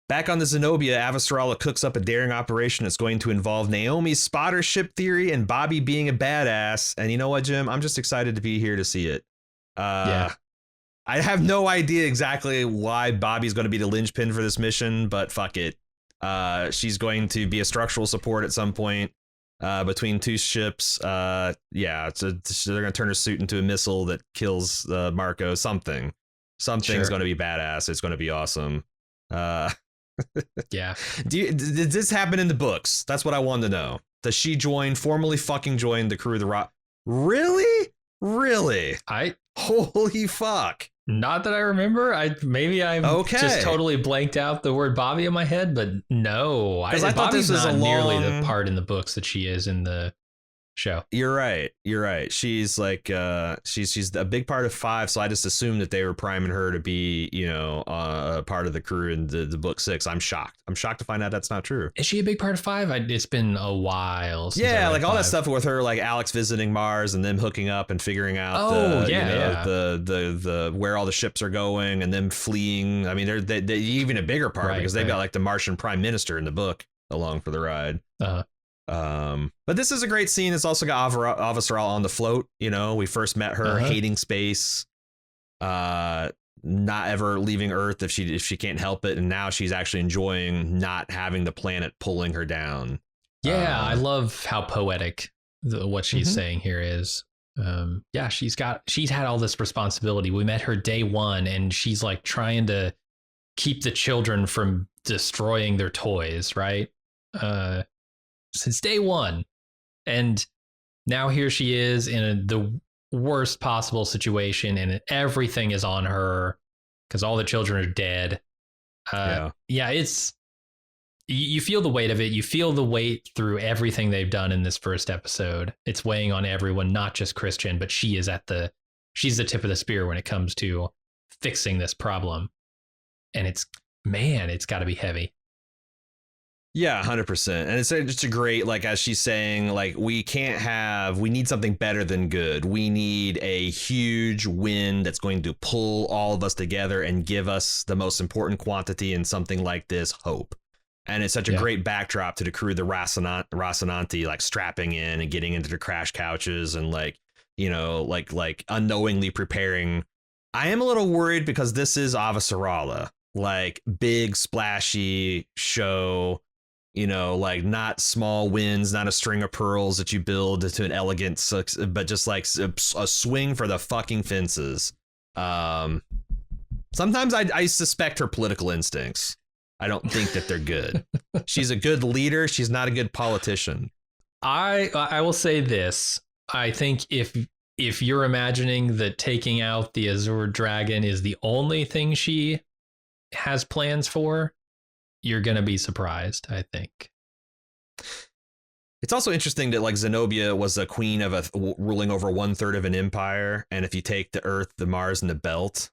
Back on the Zenobia, Avasarala cooks up a daring operation that's going to involve Naomi's spotter ship theory and Bobby being a badass. And you know what, Jim? I'm just excited to be here to see it. I have no idea exactly why Bobby's going to be the linchpin for this mission, but fuck it. She's going to be a structural support at some point between two ships. They're going to turn her suit into a missile that kills Marco. Something's going to be badass. It's going to be awesome. Yeah. Did this happen in the books? That's what I wanted to know. Does she formally fucking join the crew of the Rock? Really? Holy fuck. Not that I remember. Maybe I'm just totally blanked out the word Bobby in my head, but no. I thought Bobby's this was not nearly the part in the books that she is in the show. You're right. She's like she's a big part of 5, so I just assumed that they were priming her to be, a part of the crew in the book 6. I'm shocked to find out that's not true. Is she a big part of 5? It's been a while since I read like 5. all that stuff with her, like Alex visiting Mars and them hooking up and figuring out the where all the ships are going and them fleeing. I mean, they're even a bigger part because they've got like the Martian Prime Minister in the book along for the ride. But this is a great scene. It's also got Avasarala on the float. We first met her hating space, not ever leaving Earth if she can't help it, and now she's actually enjoying not having the planet pulling her down. Yeah, I love how poetic what she's saying here is. She's had all this responsibility. We met her day 1, and she's like trying to keep the children from destroying their toys, right? Since day 1. And now here she is in the worst possible situation, and everything is on her because all the children are dead. It's, you feel the weight of it. You feel the weight through everything they've done in this first episode. It's weighing on everyone, not just Christian, but she's the tip of the spear when it comes to fixing this problem. And it's got to be heavy. Yeah, 100%. And it's just a great, like, as she's saying, like, we need something better than good. We need a huge wind that's going to pull all of us together and give us the most important quantity in something like this, hope. And it's such a great backdrop to the crew, the Rocinante, like strapping in and getting into the crash couches and like unknowingly preparing. I am a little worried because this is Avasarala, like big splashy show. Like not small winds, not a string of pearls that you build to an elegant, but just like a swing for the fucking fences. Sometimes I suspect her political instincts. I don't think that they're good. She's a good leader. She's not a good politician. I will say this. I think if you're imagining that taking out the Azure Dragon is the only thing she has plans for, you're going to be surprised, I think. It's also interesting that like Zenobia was a queen of ruling over 1/3 of an empire. And if you take the Earth, the Mars, and the Belt,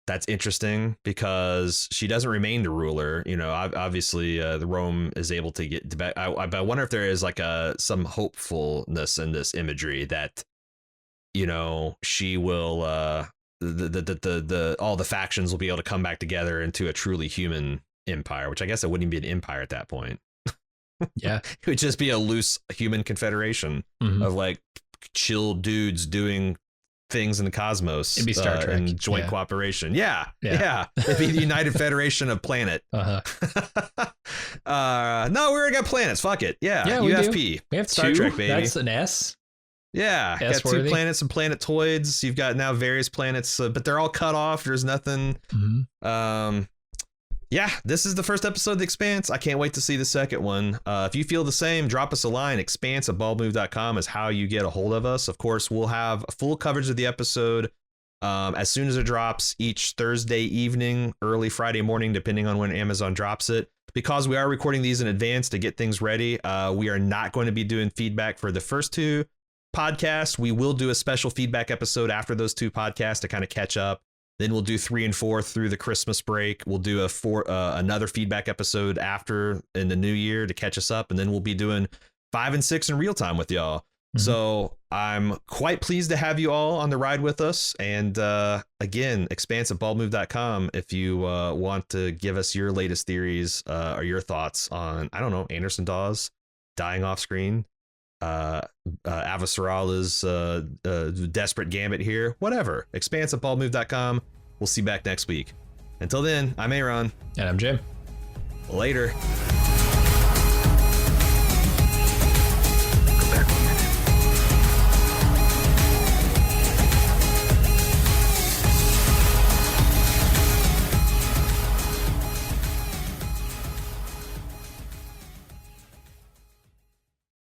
that's interesting because she doesn't remain the ruler. Obviously the Rome is able to get back. I wonder if there is like some hopefulness in this imagery that, she will the all the factions will be able to come back together into a truly human empire, which I guess it wouldn't even be an empire at that point. Yeah. It would just be a loose human confederation of like chill dudes doing things in the cosmos. It'd be Star Trek and joint cooperation. Yeah. It'd be the United Federation of Planet. No, we already got planets. Fuck it. Yeah, UFP. We have Star 2. Trek, baby. That's an S. Yeah, got 2 planets and planetoids. You've got now various planets, but they're all cut off. There's nothing. This is the first episode of The Expanse. I can't wait to see the second one. If you feel the same, drop us a line. Expanse@baldmove.com is how you get a hold of us. Of course, we'll have full coverage of the episode as soon as it drops each Thursday evening, early Friday morning, depending on when Amazon drops it. Because we are recording these in advance to get things ready, we are not going to be doing feedback for the first 2. podcasts. We will do a special feedback episode after those 2 podcasts to kind of catch up. Then we'll do 3 and 4 through the Christmas break. We'll do another feedback episode after in the new year to catch us up. And then we'll be doing 5 and 6 in real time with y'all. Mm-hmm. So I'm quite pleased to have you all on the ride with us. And again, expanse@baldmove.com if you want to give us your latest theories or your thoughts on, I don't know, Anderson Dawes dying off screen, Avasarala's desperate gambit here, whatever. Expanse@baldmove.com. We'll see you back next week. Until then, I'm Aaron. And I'm Jim. Later.